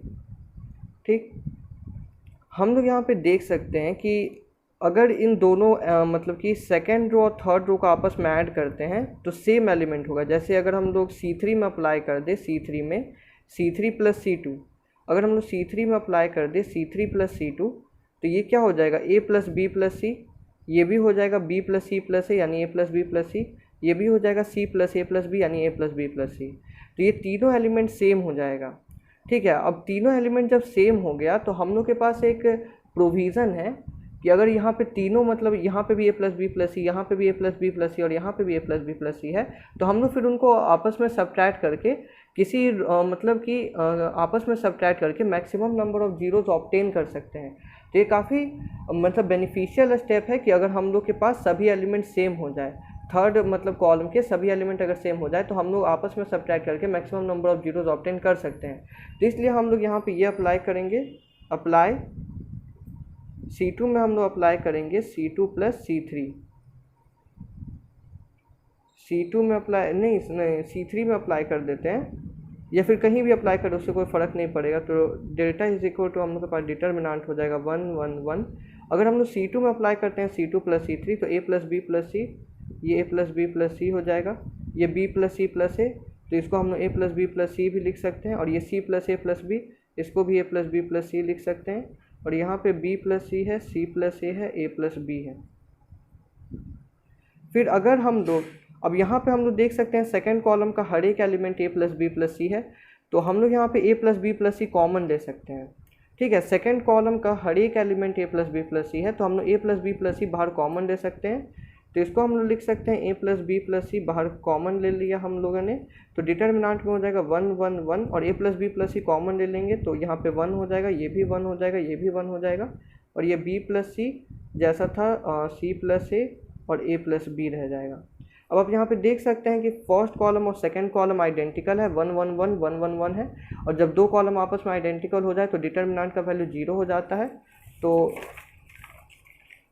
ठीक। हम लोग यहाँ पे देख सकते हैं कि अगर इन दोनों मतलब कि सेकेंड रो और थर्ड रो को आपस में ऐड करते हैं तो सेम एलिमेंट होगा। जैसे अगर हम लोग C3 में अप्लाई कर दे, C3 में C3 प्लस C2, अगर हम लोग C3 में अप्लाई कर दे C3 प्लस C2 तो ये क्या हो जाएगा, A plus B plus C, ये भी हो जाएगा B plus C plus A यानी A plus B plus C, ये भी हो जाएगा C plus A plus B यानी A plus B plus C। तो ये तीनों एलिमेंट सेम हो जाएगा, ठीक है। अब तीनों एलिमेंट जब सेम हो गया तो हम लोग के पास एक प्रोविज़न है कि अगर यहाँ पे तीनों मतलब यहाँ पे भी a प्लस बी प्लस सी, यहाँ पे भी a प्लस बी प्लस सी और यहाँ पे भी a plus B plus C है, तो हम लोग फिर उनको आपस में सब्ट्रैक्ट करके किसी मतलब कि आपस में सब्ट्रैक्ट करके maximum number of zeros obtain कर सकते हैं। तो ये काफ़ी मतलब बेनिफिशियल स्टेप है कि अगर हम लोग के पास सभी एलिमेंट सेम हो जाए, थर्ड मतलब कॉलम के सभी एलिमेंट अगर सेम हो जाए तो हम लोग आपस में सब्ट्रैक्ट करके maximum number of zeros obtain कर सकते हैं। तो इसलिए हम लोग यहाँ पे ये अप्लाई करेंगे, अप्लाई C2 में हम लोग अप्लाई करेंगे C2 प्लस C3, C2 में अप्लाई नहीं C3 में अप्लाई कर देते हैं, या फिर कहीं भी अप्लाई करें उससे कोई फ़र्क नहीं पड़ेगा। तो डेल्टा इज इक्वल टू हम लोग के पास डिटर्मिनेंट हो जाएगा 1 1 1। अगर हम लोग C2 में अप्लाई करते हैं C2 प्लस C3 तो a प्लस बी प्लस सी, ये a प्लस बी प्लस सी हो जाएगा, ये b प्लस सी प्लस ए, तो इसको हम लोग a प्लस बी प्लस सी भी लिख सकते हैं, और ये c प्लस ए प्लस बी, इसको भी a प्लस बी प्लस सी लिख सकते हैं, और यहाँ पे b प्लस सी है, c प्लस ए है, a प्लस बी है। फिर अगर हम लोग अब यहाँ पे हम लोग देख सकते हैं सेकंड कॉलम का हर एक element a plus B plus C है, तो हम लोग यहाँ पे a plus B plus C common ले सकते हैं। ठीक है, सेकंड कॉलम का हर एक element a plus B plus C है, तो हम लोग a plus B plus C बाहर कॉमन ले सकते हैं, तो इसको हम लोग लिख सकते हैं a plus B plus C, बाहर कॉमन ले लिया हम लोगों ने, तो डिटर्मिनेंट में हो जाएगा 1 1 1, और a plus B plus C common ले लेंगे तो यहाँ पे 1 हो जाएगा, ये भी 1 हो जाएगा, ये भी 1 हो जाएगा, और ये b प्लस सी जैसा था c प्लस ए और a प्लस बी रह जाएगा। अब आप यहाँ पे देख सकते हैं कि फर्स्ट कॉलम और सेकंड कॉलम आइडेंटिकल है, 1 1 1 1 1 1 है, और जब दो कॉलम आपस में आइडेंटिकल हो जाए तो डिटर्मिनेंट का वैल्यू 0 हो जाता है। तो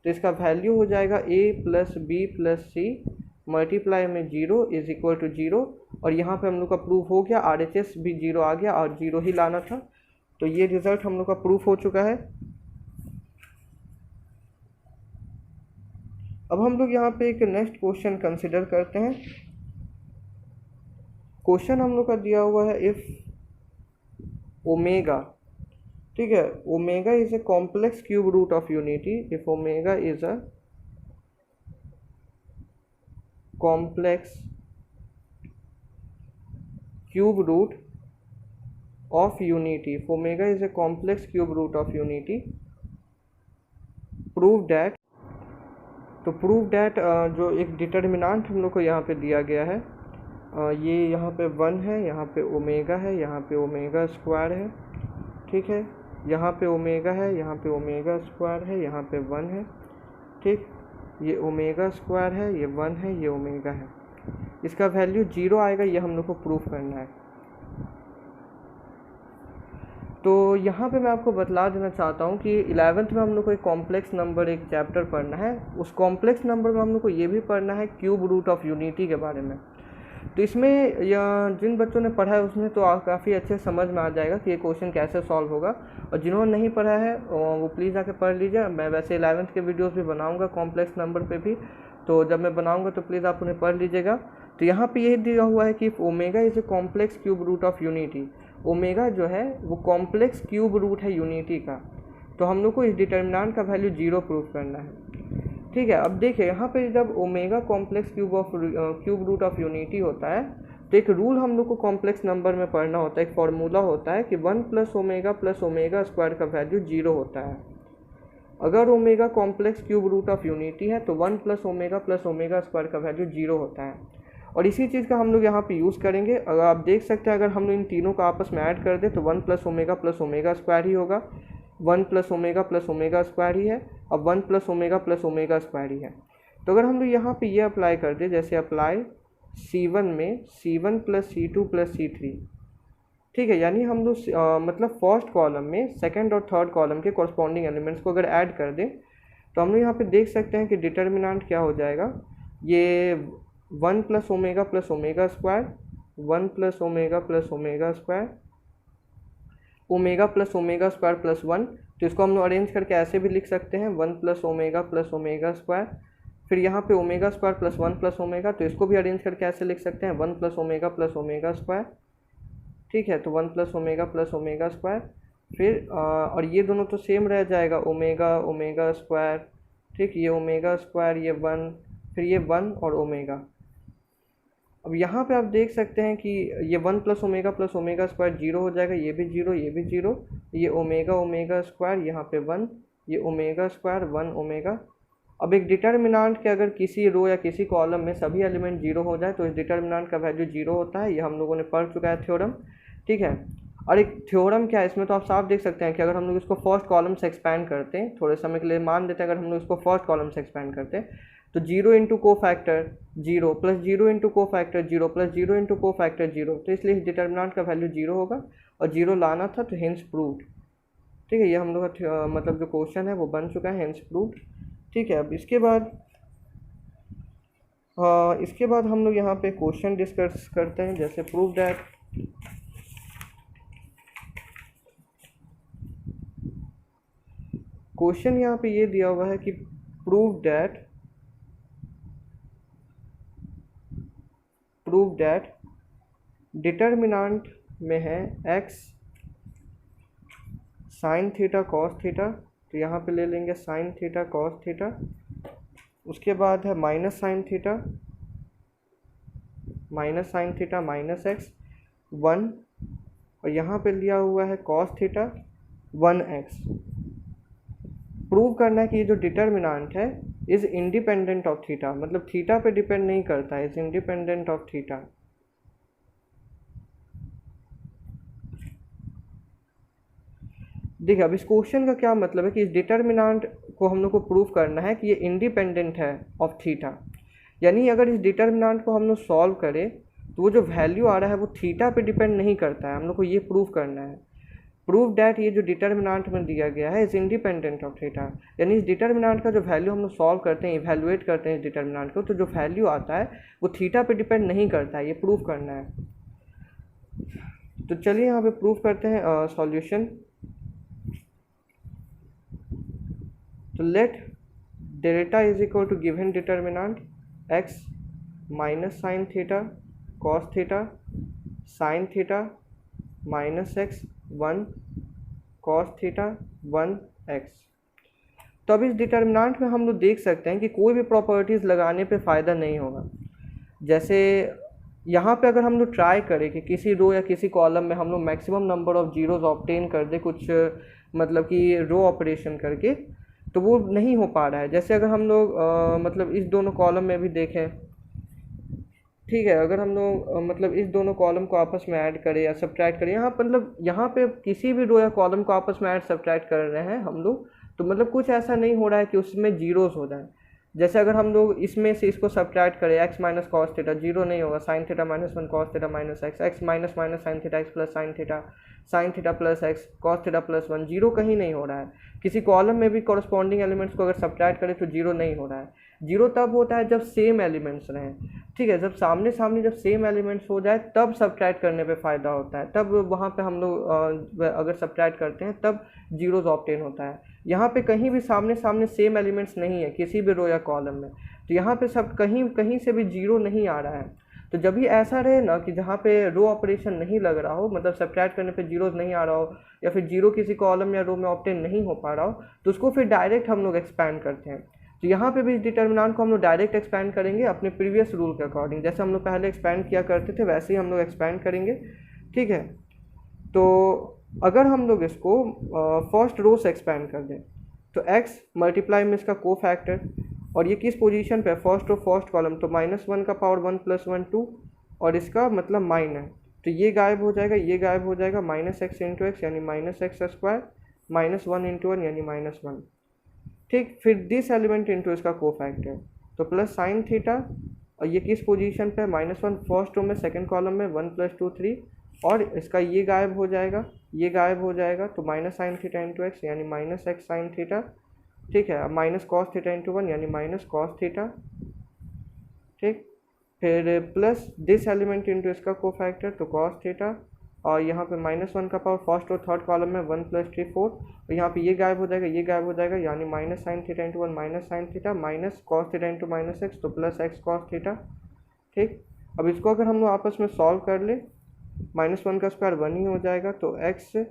इसका वैल्यू हो जाएगा a plus B plus C multiply में 0 इज इक्वल टू 0, और यहाँ पे हम लोग का प्रूफ हो गया, RHS भी 0 आ गया और 0 ही लाना था, तो ये रिजल्ट हम लोग का प्रूफ हो चुका है। अब हम लोग यहाँ पे एक नेक्स्ट क्वेश्चन कंसिडर करते हैं। क्वेश्चन हम लोग का दिया हुआ है इफ ओमेगा, ठीक है, omega is a complex cube root of unity, if omega is a complex cube root of unity, if omega is a complex cube root of unity, prove that, तो prove that जो एक determinant हम लोग को यहाँ पे दिया गया है, ये यहाँ पे 1 है, यहाँ पे ओमेगा है, यहाँ पे ओमेगा स्क्वायर है, ठीक है, यहाँ पे ओमेगा है, यहाँ पे ओमेगा स्क्वायर है, यहाँ पे 1 है, ठीक, ये ओमेगा स्क्वायर है, ये 1 है, ये ओमेगा है, इसका वैल्यू 0 आएगा, ये हम लोग को प्रूफ करना है। तो यहाँ पे मैं आपको बतला देना चाहता हूँ कि 11th में हम लोग को एक कॉम्प्लेक्स नंबर एक चैप्टर पढ़ना है, उस कॉम्प्लेक्स नंबर में हम लोग को ये भी पढ़ना है क्यूब रूट ऑफ यूनिटी के बारे में। तो इसमें जिन बच्चों ने पढ़ा है उसमें तो काफ़ी अच्छे समझ में आ जाएगा कि ये क्वेश्चन कैसे सॉल्व होगा, और जिन्होंने नहीं पढ़ा है वो प्लीज़ आके पढ़ लीजिए। मैं वैसे 11th के वीडियोस भी बनाऊंगा कॉम्प्लेक्स नंबर पे भी, तो जब मैं बनाऊंगा तो प्लीज़ आप उन्हें पढ़ लीजिएगा। तो यहाँ पे यही दिया हुआ है कि omega is a complex cube root of unity, omega जो है वो कॉम्प्लेक्स क्यूब रूट है यूनिटी का, तो हम लोग को इस डिटर्मिनेंट का वैल्यू 0 प्रूफ करना है। ठीक है, अब देखिए यहाँ पे जब omega complex cube root of unity होता है तो एक रूल हम लोग को कॉम्प्लेक्स नंबर में पढ़ना होता है, एक फार्मूला होता है कि 1 प्लस ओमेगा स्क्वायर का वैल्यू 0 होता है। अगर omega complex cube root of unity है तो 1 प्लस ओमेगा स्क्वायर का वैल्यू 0 होता है, और इसी चीज़ का हम लोग यहाँ पे यूज़ करेंगे। अगर आप देख सकते हैं अगर हम लोग इन तीनों को आपस में ऐड कर दें तो 1 प्लस ओमेगा स्क्वायर ही होगा, 1 प्लस ओमेगा स्क्वायर ही है, अब 1 प्लस ओमेगा स्क्वायर ही है। तो अगर हम लोग यहाँ पे ये अप्लाई कर दें, जैसे अप्लाई C1 में C1 plus C2 plus C3, ठीक है, यानी हम लोग मतलब फर्स्ट कॉलम में सेकंड और थर्ड कॉलम के कॉरस्पॉन्डिंग एलिमेंट्स को अगर ऐड कर दें तो हम लोग यहाँ पे देख सकते हैं कि डिटर्मिनेंट क्या हो जाएगा, ये 1 plus omega square, 1 plus omega square, omega square plus 1, तो इसको हम लोग अरेंज करके ऐसे भी लिख सकते हैं 1 प्लस ओमेगा स्क्वायर, फिर यहाँ पे omega square plus 1 plus omega, तो इसको भी अरेंज करके ऐसे लिख सकते हैं 1 प्लस ओमेगा स्क्वायर, ठीक है, तो 1 प्लस ओमेगा स्क्वायर, फिर और ये दोनों तो सेम रह जाएगा ओमेगा स्क्वायर, ठीक, ये ओमेगा स्क्वायर, ये 1, फिर ये 1 और ओमेगा। अब यहाँ पे आप देख सकते हैं कि ये 1 प्लस ओमेगा स्क्वायर 0 हो जाएगा, ये भी 0, ये भी 0, ये ओमेगा स्क्वायर यहाँ पे 1, ये ओमेगा स्क्वायर 1 ओमेगा। अब एक डिटर्मिनांट के अगर किसी रो या किसी कॉलम में सभी एलिमेंट जीरो हो जाए तो इस डिटर्मिनांट का वैल्यू जीरो होता है, ये हम लोगों ने पढ़ चुका है थ्योरम, ठीक है। और एक थ्योरम क्या है इसमें, तो आप साफ देख सकते हैं कि अगर हम लोग इसको फर्स्ट कॉलम से एक्सपैंड करते हैं, थोड़े समय के लिए मान देते हैं अगर हम लोग इसको फर्स्ट कॉलम से एक्सपैंड करते हैं, तो zero into cofactor zero plus zero into cofactor zero plus zero into cofactor zero, तो इसलिए इस डिटर्मिनांट का वैल्यू जीरो होगा और जीरो लाना था तो हेंस प्रूव्ड, ठीक है। ये हम लोग का मतलब जो क्वेश्चन है वो बन चुका है, हेंस प्रूव्ड, ठीक है। अब इसके बाद हम लोग यहाँ पे क्वेश्चन डिस्कस करते हैं, जैसे प्रूव दैट क्वेश्चन यहाँ पे ये दिया हुआ है कि प्रूव दैट डिटर्मिनांट में है x sign theta cos theta, तो यहाँ पे ले लेंगे साइन थीटा कॉस थीटा, उसके बाद है minus sine theta minus x 1, और यहाँ पे लिया हुआ है कॉस थीटा 1x। प्रूव करना है कि ये जो डिटर्मिनांट है इज़ इंडिपेंडेंट ऑफ थीटा, मतलब थीटा पे डिपेंड नहीं करता है, इज़ इंडिपेंडेंट ऑफ थीटा। देखिए अब इस क्वेश्चन का क्या मतलब है कि इस डिटर्मिनांट को हम लोग को प्रूव करना है कि ये इंडिपेंडेंट है ऑफ थीटा, यानी अगर इस डिटर्मिनांट को हम लोग सॉल्व करें तो वो जो वैल्यू आ रहा है वो थीटा पे डिपेंड नहीं करता है, हम लोग को ये प्रूव करना है। प्रूव डैट ये जो डिटर्मिनांट में दिया गया है इज इंडिपेंडेंट ऑफ थीटा, यानी इस डिटर्मिनांट का जो वैल्यू हम लोग सॉल्व करते हैं, इवैल्यूएट करते हैं इस डिटर्मिनांट को, तो जो वैल्यू आता है वो थीटा पे डिपेंड नहीं करता है, ये प्रूव करना है। तो चलिए यहाँ पे प्रूव करते हैं सॉल्यूशन। तो let delta is equal to given determinant x minus sine theta cos theta sine theta minus x 1 cos theta 1x। तो अब इस डिटर्मिनांट में हम लोग देख सकते हैं कि कोई भी प्रॉपर्टीज़ लगाने पे फ़ायदा नहीं होगा। जैसे यहाँ पे अगर हम लोग ट्राई करें कि किसी रो या किसी कॉलम में हम लोग maximum number of zeros obtain कर दे कुछ मतलब कि रो ऑपरेशन करके, तो वो नहीं हो पा रहा है। जैसे अगर हम लोग मतलब इस दोनों कॉलम में भी देखें, ठीक है, अगर हम लोग मतलब इस दोनों कॉलम को आपस में ऐड करें या सब्ट्रैक्ट करें, यहाँ मतलब यहाँ पे किसी भी रो या कॉलम को आपस में ऐड सब्ट्रैक्ट कर रहे हैं हम लोग, तो मतलब कुछ ऐसा नहीं हो रहा है कि उसमें जीरोस हो जाए। जैसे अगर हम लोग इसमें से इसको सब्ट्रैक्ट करें x minus cos theta, zero नहीं होगा, sign theta minus 1 cos theta minus x minus minus sine theta x plus sine theta plus x cos theta plus 1, zero कहीं नहीं हो रहा है। किसी कॉलम में भी कॉरस्पॉन्डिंग एलिमेंट्स को अगर सब्ट्रैक्ट करें तो जीरो नहीं हो रहा है। जीरो तब होता है जब सेम एलिमेंट्स रहें, ठीक है, जब सामने सामने जब सेम एलिमेंट्स हो जाए तब सब्ट्रैक्ट करने पे फ़ायदा होता है, तब वहाँ पे हम लोग अगर सब्ट्रैक्ट करते हैं तब जीरोज ऑब्टेन होता है। यहाँ पे कहीं भी सामने सामने सेम एलिमेंट्स नहीं है किसी भी रो या कॉलम में, तो यहाँ पे सब कहीं से भी जीरो नहीं आ रहा है। तो जब भी ऐसा रहे ना कि जहाँ पे रो ऑपरेशन नहीं लग रहा हो, मतलब सब्ट्रैक्ट करने पे जीरोज नहीं आ रहा हो या फिर जीरो किसी कॉलम या रो में ऑब्टेन नहीं हो पा रहा हो, तो उसको फिर डायरेक्ट हम लोग एक्सपैंड करते हैं। तो यहाँ पे भी इस डिटर्मिनांट को हम लोग डायरेक्ट एक्सपैंड करेंगे अपने प्रीवियस रूल के अकॉर्डिंग, जैसे हम लोग पहले एक्सपैंड किया करते थे वैसे ही हम लोग एक्सपैंड करेंगे, ठीक है। तो अगर हम लोग इसको फर्स्ट रो से एक्सपैंड कर दें तो x मल्टीप्लाई में इसका को फैक्टर, और ये किस पोजीशन पे है, फर्स्ट रो फर्स्ट कॉलम, तो -1 का पावर 1 + 1 2, और इसका मतलब माइन है, तो ये गायब हो जाएगा, ये गायब हो जाएगा, -x × x यानी -x² -1 × 1 यानी -1, ठीक। फिर दिस एलिमेंट इंटू इसका को फैक्टर, तो प्लस साइन थीटा, और ये किस पोजीशन पे है, -1 फर्स्ट रो में सेकंड कॉलम में, 1 + 2 3, और इसका ये गायब हो जाएगा, ये गायब हो जाएगा, तो minus sine theta into x यानी -x साइन थीटा, ठीक है। अब माइनस कॉस थीटा इंटू 1 यानी माइनस कॉस थीटा, ठीक। फिर प्लस दिस एलिमेंट इंटू इसका को फैक्टर, तो कॉस थीटा, और यहाँ पे -1 का पावर फर्स्ट और थर्ड कॉलम में 1 + 3 4, और यहाँ पे ये गायब हो जाएगा, ये गायब हो जाएगा, यानी minus sine theta into 1 minus sine theta minus cos theta into -x, तो प्लस x कॉस थीटा, ठीक। अब इसको अगर हम लोग आपस में सॉल्व कर ले, -1 का स्क्वायर 1 ही हो जाएगा, तो x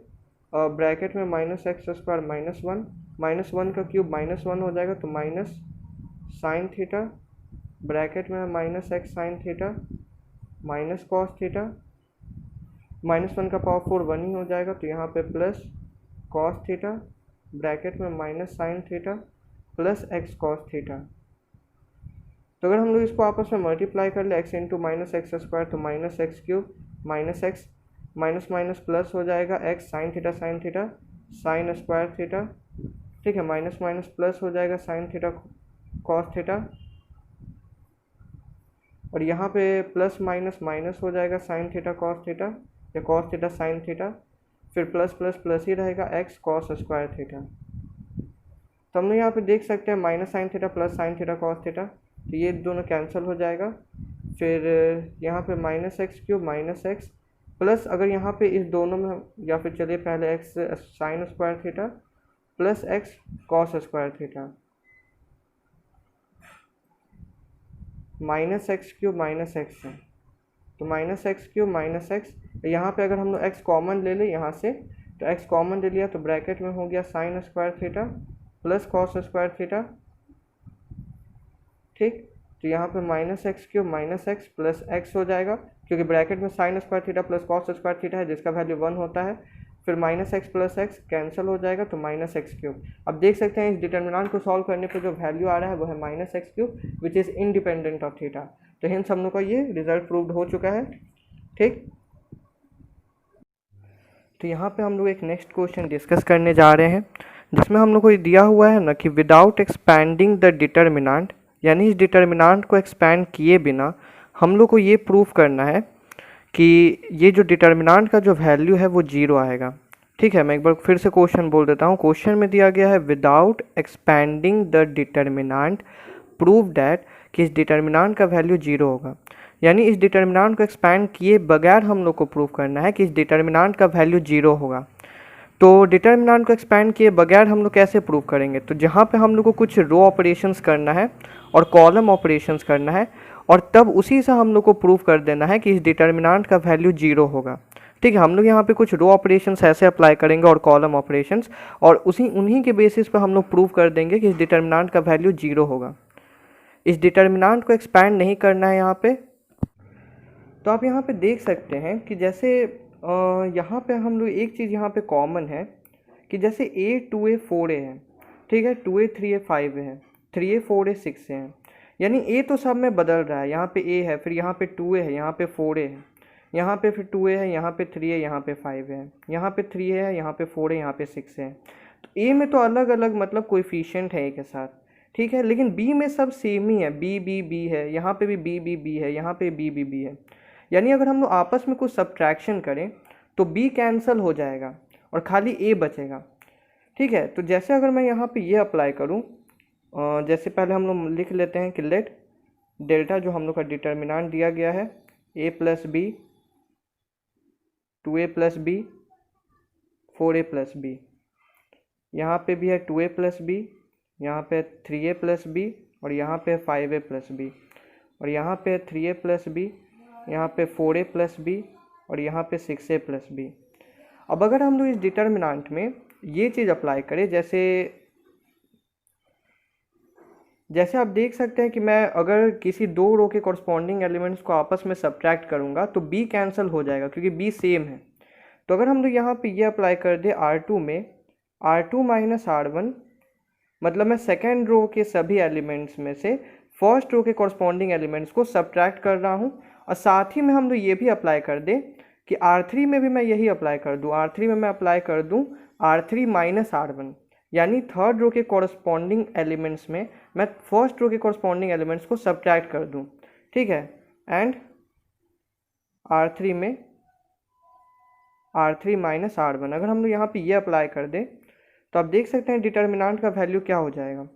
ब्रैकेट में -x² -1 का क्यूब -1 हो जाएगा, तो माइनस साइन थीटा ब्रैकेट में -x sign theta minus cos theta, -1 का पावर 4 1 ही हो जाएगा, तो यहाँ पे प्लस कॉस थीटा ब्रैकेट में minus sine theta plus x cos theta. तो अगर हम लोग इसको आपस में मल्टीप्लाई कर ले x into minus x square तो minus x cube minus x minus minus plus हो जाएगा x sine theta sine square theta, ठीक है, माइनस माइनस प्लस हो जाएगा साइन थीटा कॉस थीटा, और यहाँ पे प्लस माइनस माइनस हो जाएगा साइन थीटा कॉस थीटा या कॉस थीटा साइन थीटा, फिर प्लस प्लस प्लस ही रहेगा एक्स कॉस स्क्वायर थीटा। तो हम लोग यहाँ पे देख सकते हैं minus sine theta plus sign theta cos theta, तो ये दोनों कैंसिल हो जाएगा। फिर यहाँ पे minus x cube minus x plus, अगर यहाँ पे इस दोनों में या फिर चलिए पहले x sign square theta plus x cos square theta, minus x cube minus x है तो minus x cube minus x, यहाँ पे अगर हम लोग एक्स कॉमन ले लें यहाँ से तो एक्स कॉमन ले लिया तो ब्रैकेट में हो गया sign square theta plus cos square theta, ठीक। तो यहाँ पे minus x cube minus x plus x हो जाएगा, क्योंकि ब्रैकेट में sign square theta plus cos square theta है जिसका वैल्यू 1 होता है। फिर minus x plus x cancel हो जाएगा तो माइनस एक्स क्यूब। अब देख सकते हैं इस डिटर्मिनेंट को सॉल्व करने पे जो वैल्यू आ रहा है वो है minus x cube which is independent of theta. तो हिंस हम लोग का ये रिजल्ट प्रूव्ड हो चुका है, ठीक। तो यहाँ पे हम लोग एक नेक्स्ट क्वेश्चन डिस्कस करने जा रहे हैं जिसमें हम लोग को दिया हुआ है ना कि विदाउट एक्सपैंडिंग द डिटर्मिनेंट, यानी इस डिटर्मिनेंट को एक्सपैंड किए बिना हम लोग को ये प्रूफ करना है कि ये जो डिटर्मिनेंट का जो वैल्यू है वो 0 आएगा, ठीक है। मैं एक बार फिर से क्वेश्चन बोल देता हूँ। क्वेश्चन में दिया गया है without expanding the determinant prove that कि इस डिटर्मिनेंट का वैल्यू 0 होगा, यानी इस डिटर्मिनेंट को एक्सपैंड किए बगैर हम लोग को प्रूव करना है कि इस डिटर्मिनेंट का वैल्यू 0 होगा। तो डिटर्मिनेंट को एक्सपैंड किए बगैर हम लोग कैसे प्रूव करेंगे, तो जहाँ पे हम लोग को कुछ रो ऑपरेशंस करना है और कॉलम ऑपरेशंस करना है और तब उसी से हम लोग को प्रूव कर देना है कि इस डिटर्मिनेंट का वैल्यू 0 होगा, ठीक है। हम लोग यहाँ पे कुछ रो ऑपरेशंस ऐसे अप्लाई करेंगे और कॉलम ऑपरेशंस, और उन्हीं के बेसिस पर हम लोग प्रूव कर देंगे कि इस डिटर्मिनेंट का वैल्यू 0 होगा। इस डिटर्मिनेंट को एक्सपैंड नहीं करना है यहाँ पे। तो आप यहाँ पे देख सकते हैं कि जैसे यहाँ पे हम लोग एक चीज़ यहाँ पे कॉमन है कि जैसे a 2a 4a है, ठीक है, 2a 3a 5a है, 3a 4a 6a है, यानी a तो सब में बदल रहा है। यहाँ पे a है, फिर यहाँ पे 2a है, यहाँ पे 4a है, यहाँ पे फिर 2a है, यहाँ पे 3a, यहाँ पे 5a है, यहाँ पे 3a है, यहाँ पे 4a, यहाँ पे 6a है। तो a में तो अलग अलग मतलब कोएफिशिएंट है a के साथ, ठीक है, लेकिन b में सब सेम ही है, b b b है, यहाँ पे भी b b b है, यहाँ पे b b b है। यानी अगर हम लोग आपस में कुछ सब्ट्रैक्शन करें तो b कैंसिल हो जाएगा और खाली a बचेगा, ठीक है। तो जैसे अगर मैं यहाँ पे ये अप्लाई करूँ, जैसे पहले हम लोग लिख लेते हैं कि लेट डेल्टा, जो हम लोग का डिटर्मिनेंट दिया गया है, a plus B 2a plus B 4a plus B, यहाँ पे भी है 2a प्लस बी, यहाँ पे 3a प्लस बी, और यहाँ पे 5a प्लस बी, और यहाँ पे 3a प्लस बी, यहाँ पे 4a प्लस बी, और यहाँ पे 6a प्लस बी। अब अगर हम लोग इस डिटर्मिनेंट में ये चीज़ अप्लाई करें, जैसे आप देख सकते हैं कि मैं अगर किसी दो रो के कॉरस्पॉन्डिंग एलिमेंट्स को आपस में सब्ट्रैक्ट करूँगा तो b कैंसिल हो जाएगा क्योंकि b सेम है। तो अगर हम लोग यहाँ पे ये अप्लाई कर दे R2 में R2 माइनस R1, मतलब मैं सेकेंड रो के सभी एलिमेंट्स में से फर्स्ट रो के कॉरस्पॉन्डिंग एलिमेंट्स को सब्ट्रैक्ट कर रहा हूँ, और साथ ही में हम लोग ये भी अप्लाई कर दें कि R3 में भी मैं यही अप्लाई कर दूँ, R3 में मैं अप्लाई कर दूँ R3 माइनस R1, यानी थर्ड रो के कॉरस्पॉन्डिंग एलिमेंट्स में मैं फर्स्ट रो के कॉरस्पॉन्डिंग एलिमेंट्स को सब्ट्रैक्ट कर दूँ, ठीक है। एंड R3 में R3 माइनस R1, अगर हम लोग यहाँ पे ये अप्लाई कर दें तो आप देख सकते हैं डिटर्मिनेंट का वैल्यू क्या हो जाएगा,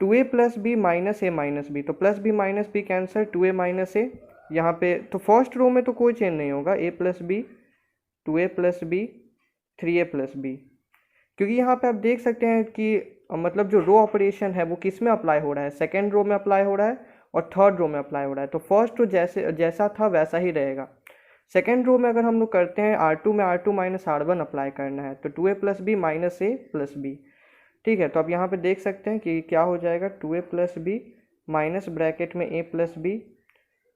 2a plus B minus A minus B, तो plus B minus B cancel, 2a minus A, यहाँ पे तो फर्स्ट रो में तो कोई चेंज नहीं होगा, a plus B 2a plus B 3a plus B, क्योंकि यहाँ पे आप देख सकते हैं कि मतलब जो रो ऑपरेशन है वो किस में अप्लाई हो रहा है, सेकेंड रो में अप्लाई हो रहा है और थर्ड रो में अप्लाई हो रहा है। तो फर्स्ट रो जैसा था वैसा ही रहेगा। सेकेंड रो में अगर हम लोग करते हैं R2 में R2 माइनस R1 अप्लाई करना है तो 2a प्लस बी माइनस ए प्लस बी, ठीक है। तो आप यहाँ पे देख सकते हैं कि क्या हो जाएगा, 2a plus B minus bracket में a प्लस बी,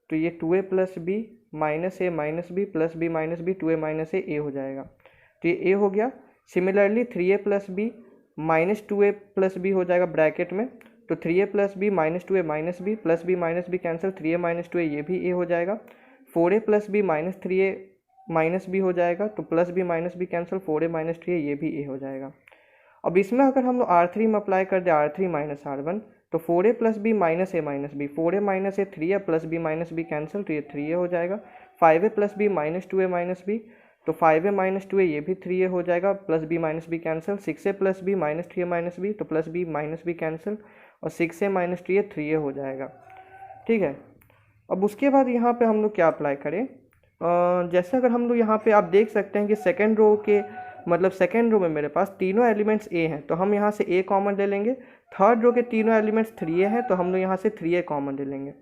तो ये 2a plus B minus B plus B minus B 2a minus A हो जाएगा, तो ये a हो गया। Similarly 3a plus B -2a plus B हो जाएगा ब्रैकेट में, तो 3a plus B -2a minus B plus B cancel, 3a minus 2a ये भी a हो जाएगा, 4a plus B -3a minus B हो जाएगा, तो plus B cancel, 4a minus 3a ये भी a हो जाएगा। अब इसमें अगर हम लोग R3 में अप्लाई कर दे R3 माइनस R1, तो 4a plus B minus A minus B, 4a minus A 3a plus B minus B cancel, तो ये 3a हो जाएगा। 5a plus B -2a minus B, तो 5a माइनस 2a ये भी 3a हो जाएगा, plus B minus B cancel. 6a plus B -3a minus B, तो plus B minus B cancel, और 6a माइनस 3a हो जाएगा। ठीक है, अब उसके बाद यहाँ पे हम लोग क्या अप्लाई करें, जैसे अगर हम लोग यहाँ पे आप देख सकते हैं कि सेकेंड रो के मतलब सेकेंड रो में मेरे पास तीनों एलिमेंट्स ए हैं, तो हम यहाँ से ए कॉमन ले लेंगे। थर्ड रो के तीनों एलिमेंट्स 3a हैं, तो हम लोग यहाँ से 3a कॉमन ले लेंगे।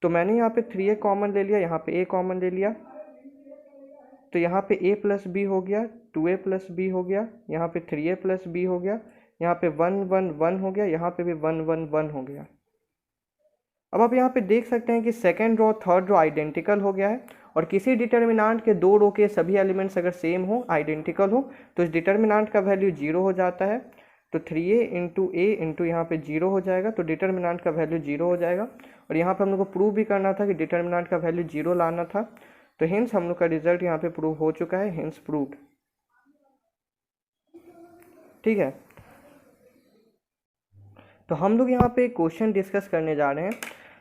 तो मैंने यहाँ पे 3a कॉमन ले लिया, यहाँ पे a कॉमन ले लिया, तो यहाँ पे a प्लस बी हो गया, 2a प्लस बी हो गया, यहाँ पे 3a प्लस बी हो गया, यहाँ पे 1 1 1 हो गया, यहाँ पे भी 1 1 1 हो गया। अब आप यहाँ पे देख सकते हैं कि second row third row identical हो गया है, और किसी डिटर्मिनांट के दो रो के सभी एलिमेंट्स अगर सेम हो, आइडेंटिकल हो, तो इस डिटर्मिनांट का वैल्यू 0 हो जाता है। तो 3a इंटू ए इंटू यहाँ पे 0 हो जाएगा, तो डिटर्मिनांट का वैल्यू 0 हो जाएगा। और यहाँ पे हम लोग को प्रूव भी करना था कि डिटर्मिनांट का वैल्यू 0 लाना था, तो हिंस हम लोग का रिजल्ट यहाँ पे प्रूव हो चुका है, हिंस प्रूव्ड। ठीक है, तो हम लोग यहाँ पे क्वेश्चन डिस्कस करने जा रहे हैं।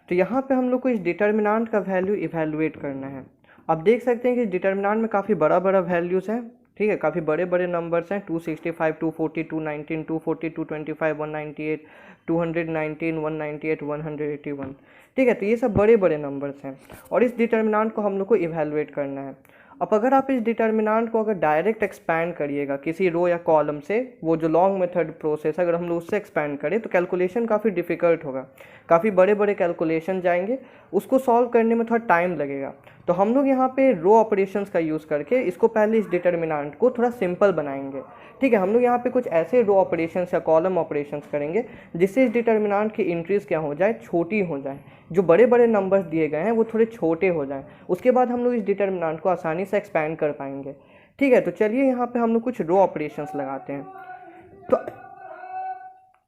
तो यहाँ पे हम लोग को इस डिटर्मिनांट का वैल्यू इवैल्यूएट करना है। आप देख सकते हैं कि डिटर्मिनांट में काफ़ी बड़ा वैल्यूज़ हैं। ठीक है, काफ़ी बड़े नंबर्स हैं, 265, 240, 219, 240, 225, 198, 219, 198, 181। ठीक है, तो ये सब बड़े नंबर्स हैं, और इस डिटर्मिनांट को हम लोग को इवैल्यूएट करना है। अब अगर आप इस डिटर्मिनांट को अगर डायरेक्ट एक्सपैंड करिएगा किसी रो या कॉलम से, वो जो लॉन्ग मेथड प्रोसेस अगर हम लोग उससे एक्सपैंड करें, तो कैलकुलेशन काफ़ी डिफ़िकल्ट होगा, काफ़ी बड़े कैलकुलेशन जाएंगे, उसको सॉल्व करने में थोड़ा टाइम लगेगा। तो हम लोग यहाँ पे रो ऑपरेशंस का यूज़ करके इसको पहले इस डिटर्मिनांट को थोड़ा सिंपल बनाएंगे। ठीक है, हम लोग यहाँ पे कुछ ऐसे रो ऑपरेशंस या कॉलम ऑपरेशंस करेंगे जिससे इस डिटर्मिनांट की इंट्रीज क्या हो जाए, छोटी हो जाए, जो बड़े नंबर्स दिए गए हैं वो थोड़े छोटे हो जाएं। उसके बाद हम लोग इस डिटर्मिनांट को आसानी से एक्सपैंड कर पाएंगे। ठीक है, तो चलिए यहाँ पे हम लोग कुछ रो ऑपरेशंस लगाते हैं।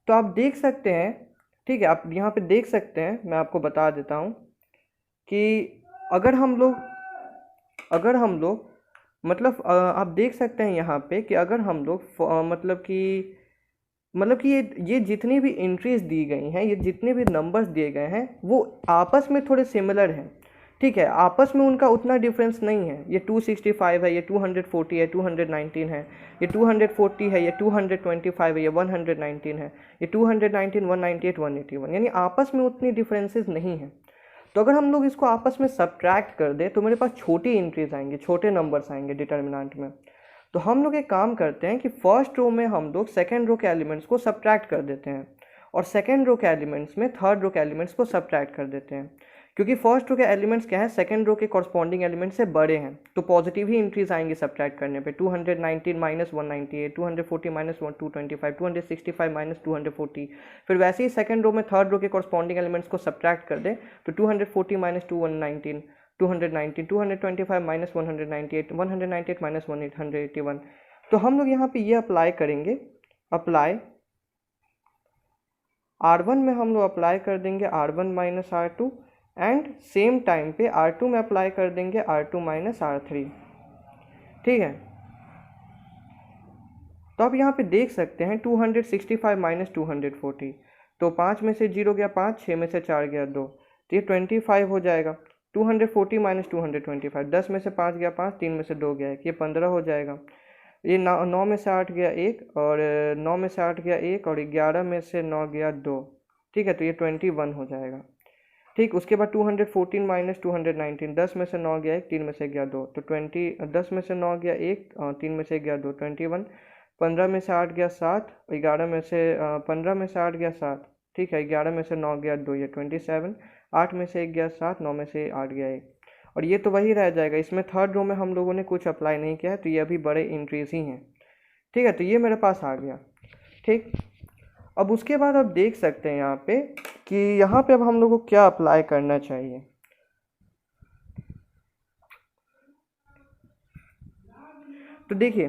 तो आप देख सकते हैं, ठीक है, आप यहाँ पे देख सकते हैं, मैं आपको बता देता हूँ कि अगर हम लोग मतलब आप देख सकते हैं यहाँ पे कि अगर हम लोग मतलब कि ये जितनी भी एंट्रीज दी गई हैं, ये जितने भी नंबर्स दिए गए हैं, वो आपस में थोड़े सिमिलर हैं। ठीक है, आपस में उनका उतना डिफरेंस नहीं है। ये 265 है, ये 240 है, 219 है, ये 240 है, ये 225 है, ये 119 है, ये 219, 198, 181, यानी आपस में उतनी डिफरेंसेस नहीं हैं। तो अगर हम लोग इसको आपस में सब्ट्रैक्ट कर दें, तो मेरे पास छोटी एंट्रीज आएंगे, छोटे नंबर्स आएंगे डिटर्मिनेंट में। तो हम लोग एक काम करते हैं कि फर्स्ट रो में हम लोग सेकेंड रो के एलिमेंट्स को सब्ट्रैक्ट कर देते हैं, और सेकेंड रो के एलिमेंट्स में थर्ड रो के एलिमेंट्स को सब्ट्रैक्ट कर देते हैं, क्योंकि फर्स्ट रो के एलिमेंट्स क्या है, सेकेंड रो के कॉरस्पॉन्डिंग एलिमेंट से बड़े हैं, तो पॉजिटिव ही इंट्रीज आएंगी सब्ट्रैक्ट करने पे। 219 माइनस 198, 240 माइनस 225, 265 माइनस 240। फिर वैसे ही सेकेंड रो में थर्ड रो के कॉरस्पॉन्डिंग एलिमेंट्स को सब्ट्रैक्ट कर दें, तो 240 माइनस 219, 219, 225 माइनस 198, 198 माइनस 181। तो हम लोग यहाँ पे ये अप्लाई करेंगे, अप्लाई R1 में हम लोग अप्लाई कर देंगे R1 minus R2, and same time पे R2 में अप्लाई कर देंगे R2 माइनस R3। ठीक है, तो आप यहाँ पे देख सकते हैं 265 माइनस 240, तो 5 में से 0 गया 5, 6 में से 4 गया 2, तो ये 25 हो जाएगा। 240 माइनस 225, 10 में से 5 गया 5, 3 में से 2 गया 1, ये 15 हो जाएगा। ये 9 में से 8 गया 1, और 9 में से 8 गया 1, और 11 में से 9 गया 2। ठीक है, तो ये 21 हो जाएगा। ठीक, उसके बाद 214 माइनस 219, 10 में से 9 गया 1, 3 में से गया 2, तो 10 में से 9 गया 1, 3 में से गया 2, 21। 15 में से 8 गया 7, 11 में से 15 में से 8 गया 7। ठीक है, 11 में से 9 गया 2, ये 27। 8 में से 1 गया 7, 9 में से 8 गया 1, और ये तो वही रह जाएगा। इसमें थर्ड रो में हम लोगों ने कुछ अप्लाई नहीं किया है, तो ये अभी बड़े इंट्रीज ही हैं। ठीक है, तो ये मेरे पास आ गया। ठीक, अब उसके बाद आप देख सकते हैं यहाँ पे कि यहाँ पे अब हम लोग को क्या अप्लाई करना चाहिए। तो देखिए,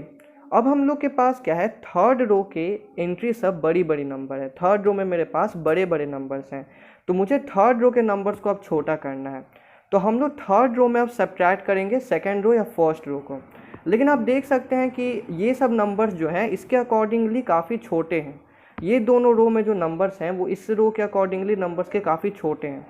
अब हम लोग के पास क्या है, थर्ड रो के एंट्री सब बड़ी बड़ी नंबर है। थर्ड रो में मेरे पास बड़े बड़े नंबर्स हैं, तो मुझे थर्ड रो के नंबर्स को अब छोटा करना है। तो हम लोग थर्ड रो में अब सब्ट्रैक्ट करेंगे सेकेंड रो या फर्स्ट रो को। लेकिन आप देख सकते हैं कि ये सब नंबर्स जो हैं इसके अकॉर्डिंगली काफ़ी छोटे हैं। ये दोनों रो में जो नंबर्स हैं वो इस रो के अकॉर्डिंगली नंबर्स के काफ़ी छोटे हैं।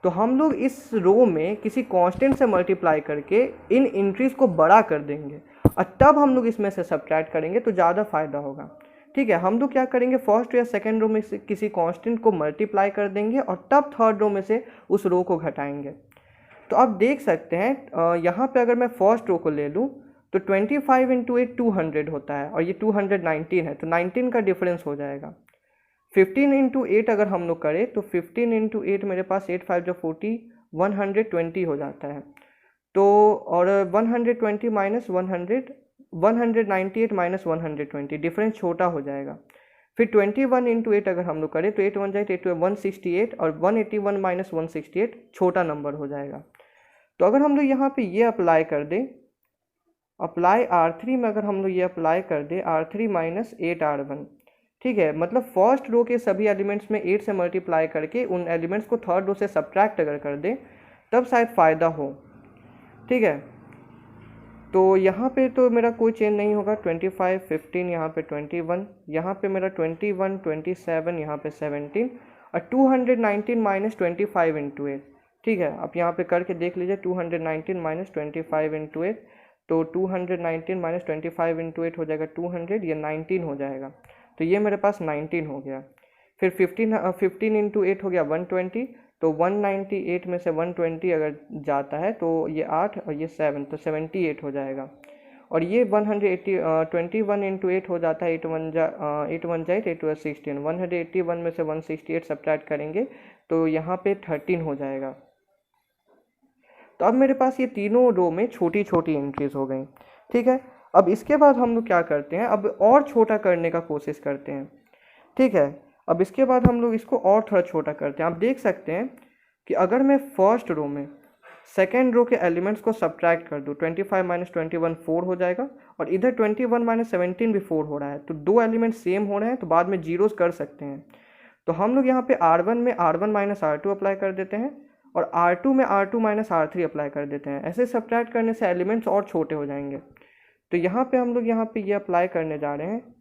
तो हम लोग इस रो में किसी कांस्टेंट से मल्टीप्लाई करके इन एंट्रीज़ को बड़ा कर देंगे और तब हम लोग इसमें से सब्ट्रैक्ट करेंगे तो ज़्यादा फ़ायदा होगा। ठीक है, हम लोग क्या करेंगे, फर्स्ट या सेकंड रो में से किसी कांस्टेंट को मल्टीप्लाई कर देंगे और तब थर्ड रो में से उस रो को घटाएंगे। तो आप देख सकते हैं यहाँ पे अगर मैं फर्स्ट रो को ले लूँ तो 25 इंटू 8 200 होता है और ये 219 है, तो 19 का डिफरेंस हो जाएगा। 15 इंटू 8 अगर हम लोग करें तो 15 इंटू 8 मेरे पास 8 5 जो 40 120 हो जाता है। तो और 120 माइनस 198 माइनस 120 डिफरेंस छोटा हो जाएगा। फिर 21 इंटू 8 अगर हम लोग करें तो 8 1 जाए 8 168 और 181 माइनस 168 छोटा नंबर हो जाएगा। तो अगर हम लोग यहाँ पे ये अप्लाई कर दें, अप्लाई R3 में अगर हम लोग ये अप्लाई कर दें R3 माइनस 8R1, ठीक है, मतलब फर्स्ट रो के सभी एलिमेंट्स में 8 से मल्टीप्लाई करके उन एलिमेंट्स को थर्ड रो से सब्ट्रैक्ट अगर कर दें तब शायद फ़ायदा हो। ठीक है, तो यहाँ पे तो मेरा कोई चेंज नहीं होगा। 25 15 यहाँ पे 21, यहाँ पे मेरा 21 27 यहाँ पे 17 और 219 माइनस 25 इंटू 8। ठीक है, आप यहाँ पे करके देख लीजिए 219 माइनस 25 इंटू 8, तो 219 माइनस 25 इंटू 8 हो जाएगा 200, ये 19 हो जाएगा। तो ये मेरे पास 19 हो गया। फिर 15 इंटू 8 हो गया 120, तो 198 में से 120 अगर जाता है तो ये 8 और ये 7, तो 78 हो जाएगा। और ये 21 इंटू 8 हो जाता है 8 1 जा 8 16, 181 में से 168 सब्ट्रैक्ट करेंगे तो यहाँ पे 13 हो जाएगा। तो अब मेरे पास ये तीनों रो में छोटी छोटी एंट्रीज हो गई। ठीक है, अब इसके बाद हम लोग क्या करते हैं, अब और छोटा करने का कोशिश करते हैं। ठीक है, अब इसके बाद हम लोग इसको और थोड़ा छोटा करते हैं। आप देख सकते हैं कि अगर मैं फर्स्ट रो में सेकेंड रो के एलिमेंट्स को सब्ट्रैक्ट कर दूँ, 25 माइनस 21 4 हो जाएगा और इधर 21 माइनस 17 भी 4 हो रहा है, तो दो एलिमेंट सेम हो रहे हैं तो बाद में जीरोस कर सकते हैं। तो हम लोग यहाँ पे R1 में R1 माइनस R2 अप्लाई कर देते हैं और R2 में R2 माइनस R3 अप्लाई कर देते हैं। ऐसे सब्ट्रैक्ट करने से एलिमेंट्स और छोटे हो जाएंगे। तो यहाँ पे हम लोग यहाँ पे ये अप्लाई करने जा रहे हैं,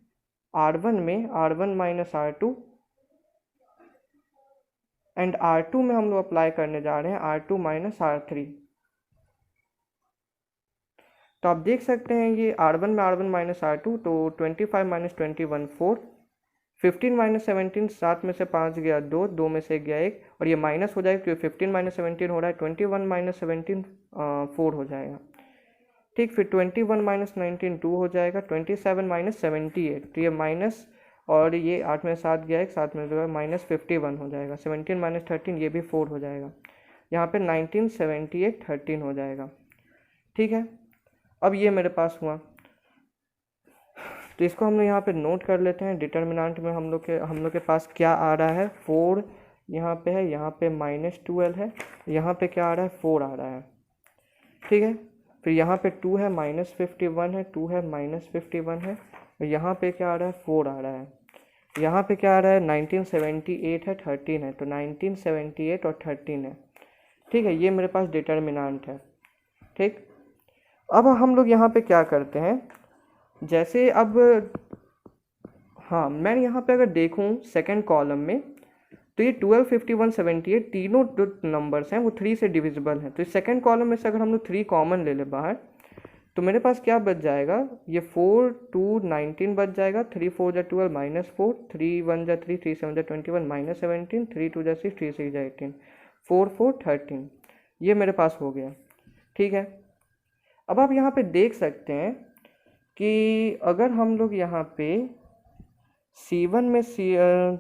R1 में R1 minus R2 and R2 में हम लोग अप्लाई करने जा रहे हैं R2 माइनस R3। तो आप देख सकते हैं ये R1 में R1 माइनस R2, तो 25 माइनस 21 4, 15 माइनस 17 7 में से 5 गया 2, 2 में से गया 1 और ये माइनस हो जाएगा क्योंकि 15 माइनस 17 हो रहा है, 21 माइनस 17 4 हो जाएगा। ठीक, फिर 21 माइनस 19 2 हो जाएगा, 27 माइनस 78, तो ये माइनस और ये 8 में 7 गया 1, 7 में जो माइनस 51 हो जाएगा, 17 माइनस 13 ये भी 4 हो जाएगा। यहाँ पे 19 78 13 हो जाएगा। ठीक है, अब ये मेरे पास हुआ, तो इसको हम लोग यहाँ पे नोट कर लेते हैं। डिटर्मिनेंट में हम लोग के पास क्या आ रहा है, 4 यहाँ पे है, यहाँ पे माइनस 12 है, यहाँ पे क्या आ रहा है 4 आ रहा है। ठीक है, फिर यहाँ पे 2 है माइनस 51 है, 2 है माइनस 51 है, यहाँ पे क्या आ रहा है 4 आ रहा है। यहाँ पे क्या आ रहा है 1978 है 13 है, तो 1978 और 13 है। ठीक है, ये मेरे पास डिटर्मिनेंट है। ठीक, अब हम लोग यहाँ पे क्या करते हैं, जैसे अब हाँ मैं यहाँ पे अगर देखूँ सेकंड कॉलम में तो ये 12 51 78 तीनों जो नंबर्स हैं वो 3 से डिविजिबल हैं। तो इस सेकंड कॉलम में से अगर हम लोग 3 कॉमन ले ले बाहर तो मेरे पास क्या बच जाएगा, ये 4 2 19 बच जाएगा, 3 4 जा 12 माइनस 4, 3 1 जा 3, 3 7 जा 21 माइनस 17, 3 2 जा 6, 3 6 जा 18, 4 4 13, ये मेरे पास हो गया। ठीक है, अब आप यहाँ पे देख सकते हैं कि अगर हम लोग यहाँ पे C1 में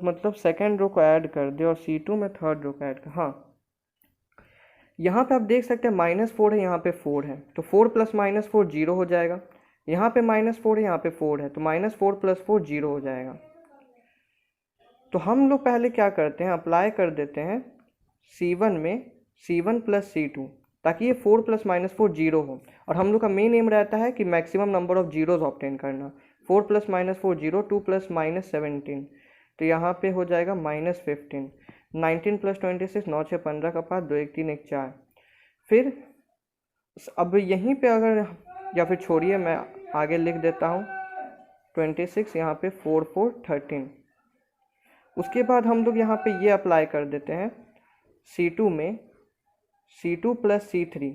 मतलब सेकेंड रो को ऐड कर दे और C2 में थर्ड रो को ऐड कर, हाँ यहाँ पे आप देख सकते हैं -4 है, यहाँ पे 4 है, तो 4 प्लस माइनस 4 0 हो जाएगा। यहाँ पे -4 है, यहाँ पे 4 है, तो -4 प्लस 4 0 हो जाएगा। तो हम लोग पहले क्या करते हैं, अप्लाई कर देते हैं C1 में C1 प्लस C2, ताकि ये 4 प्लस माइनस 4 0 हो। और हम लोग का मेन एम रहता है कि maximum number of zeros obtain करना, 4 प्लस माइनस 4 0, 2 प्लस माइनस 17, तो यहाँ पे हो जाएगा -15। 19 प्लस 26, 9 6 15 का 5, 2 1 3 1 4। फिर अब यहीं पे अगर, या फिर छोड़िए मैं आगे लिख देता हूँ 26, यहाँ पे 4 4 13। उसके बाद हम लोग यहाँ पे ये अप्लाई कर देते हैं C2 में, C2 प्लस C3,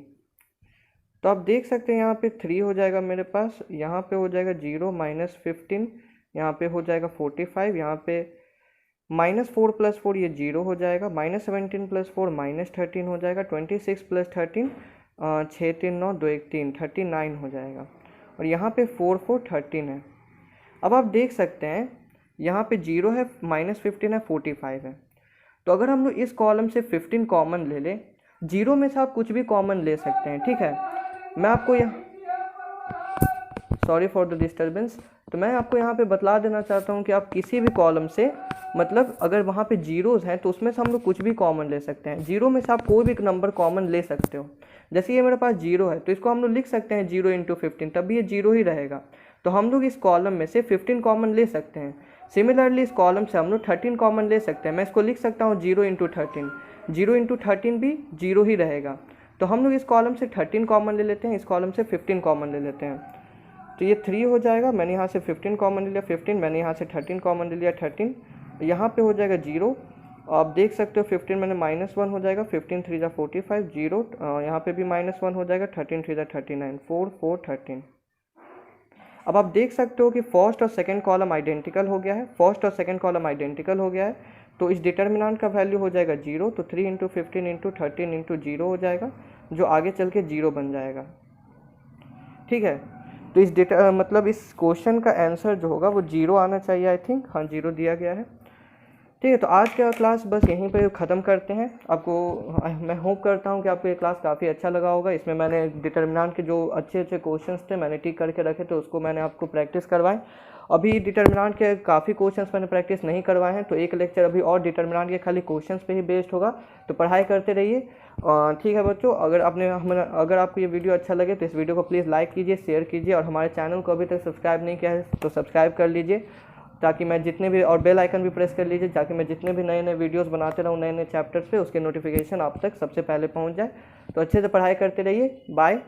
तो आप देख सकते हैं यहाँ पे 3 हो जाएगा मेरे पास, यहाँ पे हो जाएगा 0 -15, यहाँ पे हो जाएगा 45, यहाँ पे -4 प्लस 4 ये 0 हो जाएगा, -17 प्लस 4 -13 हो जाएगा, 26 प्लस 13 6 3 9 2 1 3 39 हो जाएगा, और यहाँ पे 4 4 13 है। अब आप देख सकते हैं यहाँ पे 0 है, -15 है, 45 है, तो अगर हम लोग इस कॉलम से 15 कॉमन ले लें, 0 में से आप कुछ भी कॉमन ले सकते हैं, ठीक है। मैं आपको यहाँ, सॉरी फॉर द डिस्टर्बेंस, तो मैं आपको यहाँ पे बतला देना चाहता हूँ कि आप किसी भी कॉलम से, मतलब अगर वहाँ पे जीरोज़ हैं तो उसमें से हम लोग कुछ भी कॉमन ले सकते हैं। 0 में से आप कोई भी नंबर कॉमन ले सकते हो। जैसे ये मेरे पास 0 है तो इसको हम लोग लिख सकते हैं 0 × 15, तब भी ये 0 ही रहेगा, तो हम लोग इस कॉलम में से 15 कॉमन ले सकते हैं। सिमिलरली इस कॉलम से हम लोग 13 कॉमन ले सकते हैं। मैं इसको लिख सकता हूँ 0 × 13, 0 × 13 भी 0 ही रहेगा, तो हम लोग इस कॉलम से 13 कॉमन ले लेते हैं, इस कॉलम से 15 कॉमन ले लेते हैं, तो ये 3 हो जाएगा। मैंने यहाँ से 15 कॉमन ले लिया 15, मैंने यहाँ से 13 कॉमन ले लिया 13, यहाँ पे हो जाएगा 0। आप देख सकते हो 15 मैंने -1 हो जाएगा, 15 3 × 45 0, यहाँ पे भी -1 हो जाएगा, 13 3 × 39 4 4 13। अब आप देख सकते हो कि फर्स्ट और सेकंड कॉलम आइडेंटिकल हो गया है, फर्स्ट और सेकंड कॉलम आइडेंटिकल हो गया है, तो इस डिटर्मिनेंट का वैल्यू हो जाएगा 0, तो 3 × 15 × 13 × 0 हो जाएगा, जो आगे चल के 0 बन जाएगा, ठीक है। तो इस मतलब इस क्वेश्चन का आंसर जो होगा वो 0 आना चाहिए, आई थिंक, हाँ 0 दिया गया है, ठीक है। तो आज का क्लास बस यहीं पे ख़त्म करते हैं। आपको मैं होप करता हूँ कि आपको ये क्लास काफ़ी अच्छा लगा होगा। इसमें मैंने डिटर्मिनेंट के जो अच्छे क्वेश्चंस थे मैंने टिक करके रखे थे, उसको मैंने आपको प्रैक्टिस करवाएं। अभी डिटर्मिनेंट के काफ़ी क्वेश्चंस मैंने प्रैक्टिस नहीं करवाए हैं, तो एक लेक्चर अभी और डिटर्मिनेंट के खाली क्वेश्चंस पे ही बेस्ड होगा, तो पढ़ाई करते रहिए, ठीक है बच्चों। अगर आपको ये वीडियो अच्छा लगे तो इस वीडियो को प्लीज़ लाइक कीजिए, शेयर कीजिए, और हमारे चैनल को अभी तक सब्सक्राइब नहीं किया है तो सब्सक्राइब कर लीजिए, ताकि मैं जितने भी, और बेल आइकन भी प्रेस कर लीजिए ताकि मैं जितने भी नए नए वीडियोस बनाते रहूँ नए नए चैप्टर्स पे, उसके नोटिफिकेशन आप तक सबसे पहले पहुँच जाए। तो अच्छे से पढ़ाई करते रहिए, बाय।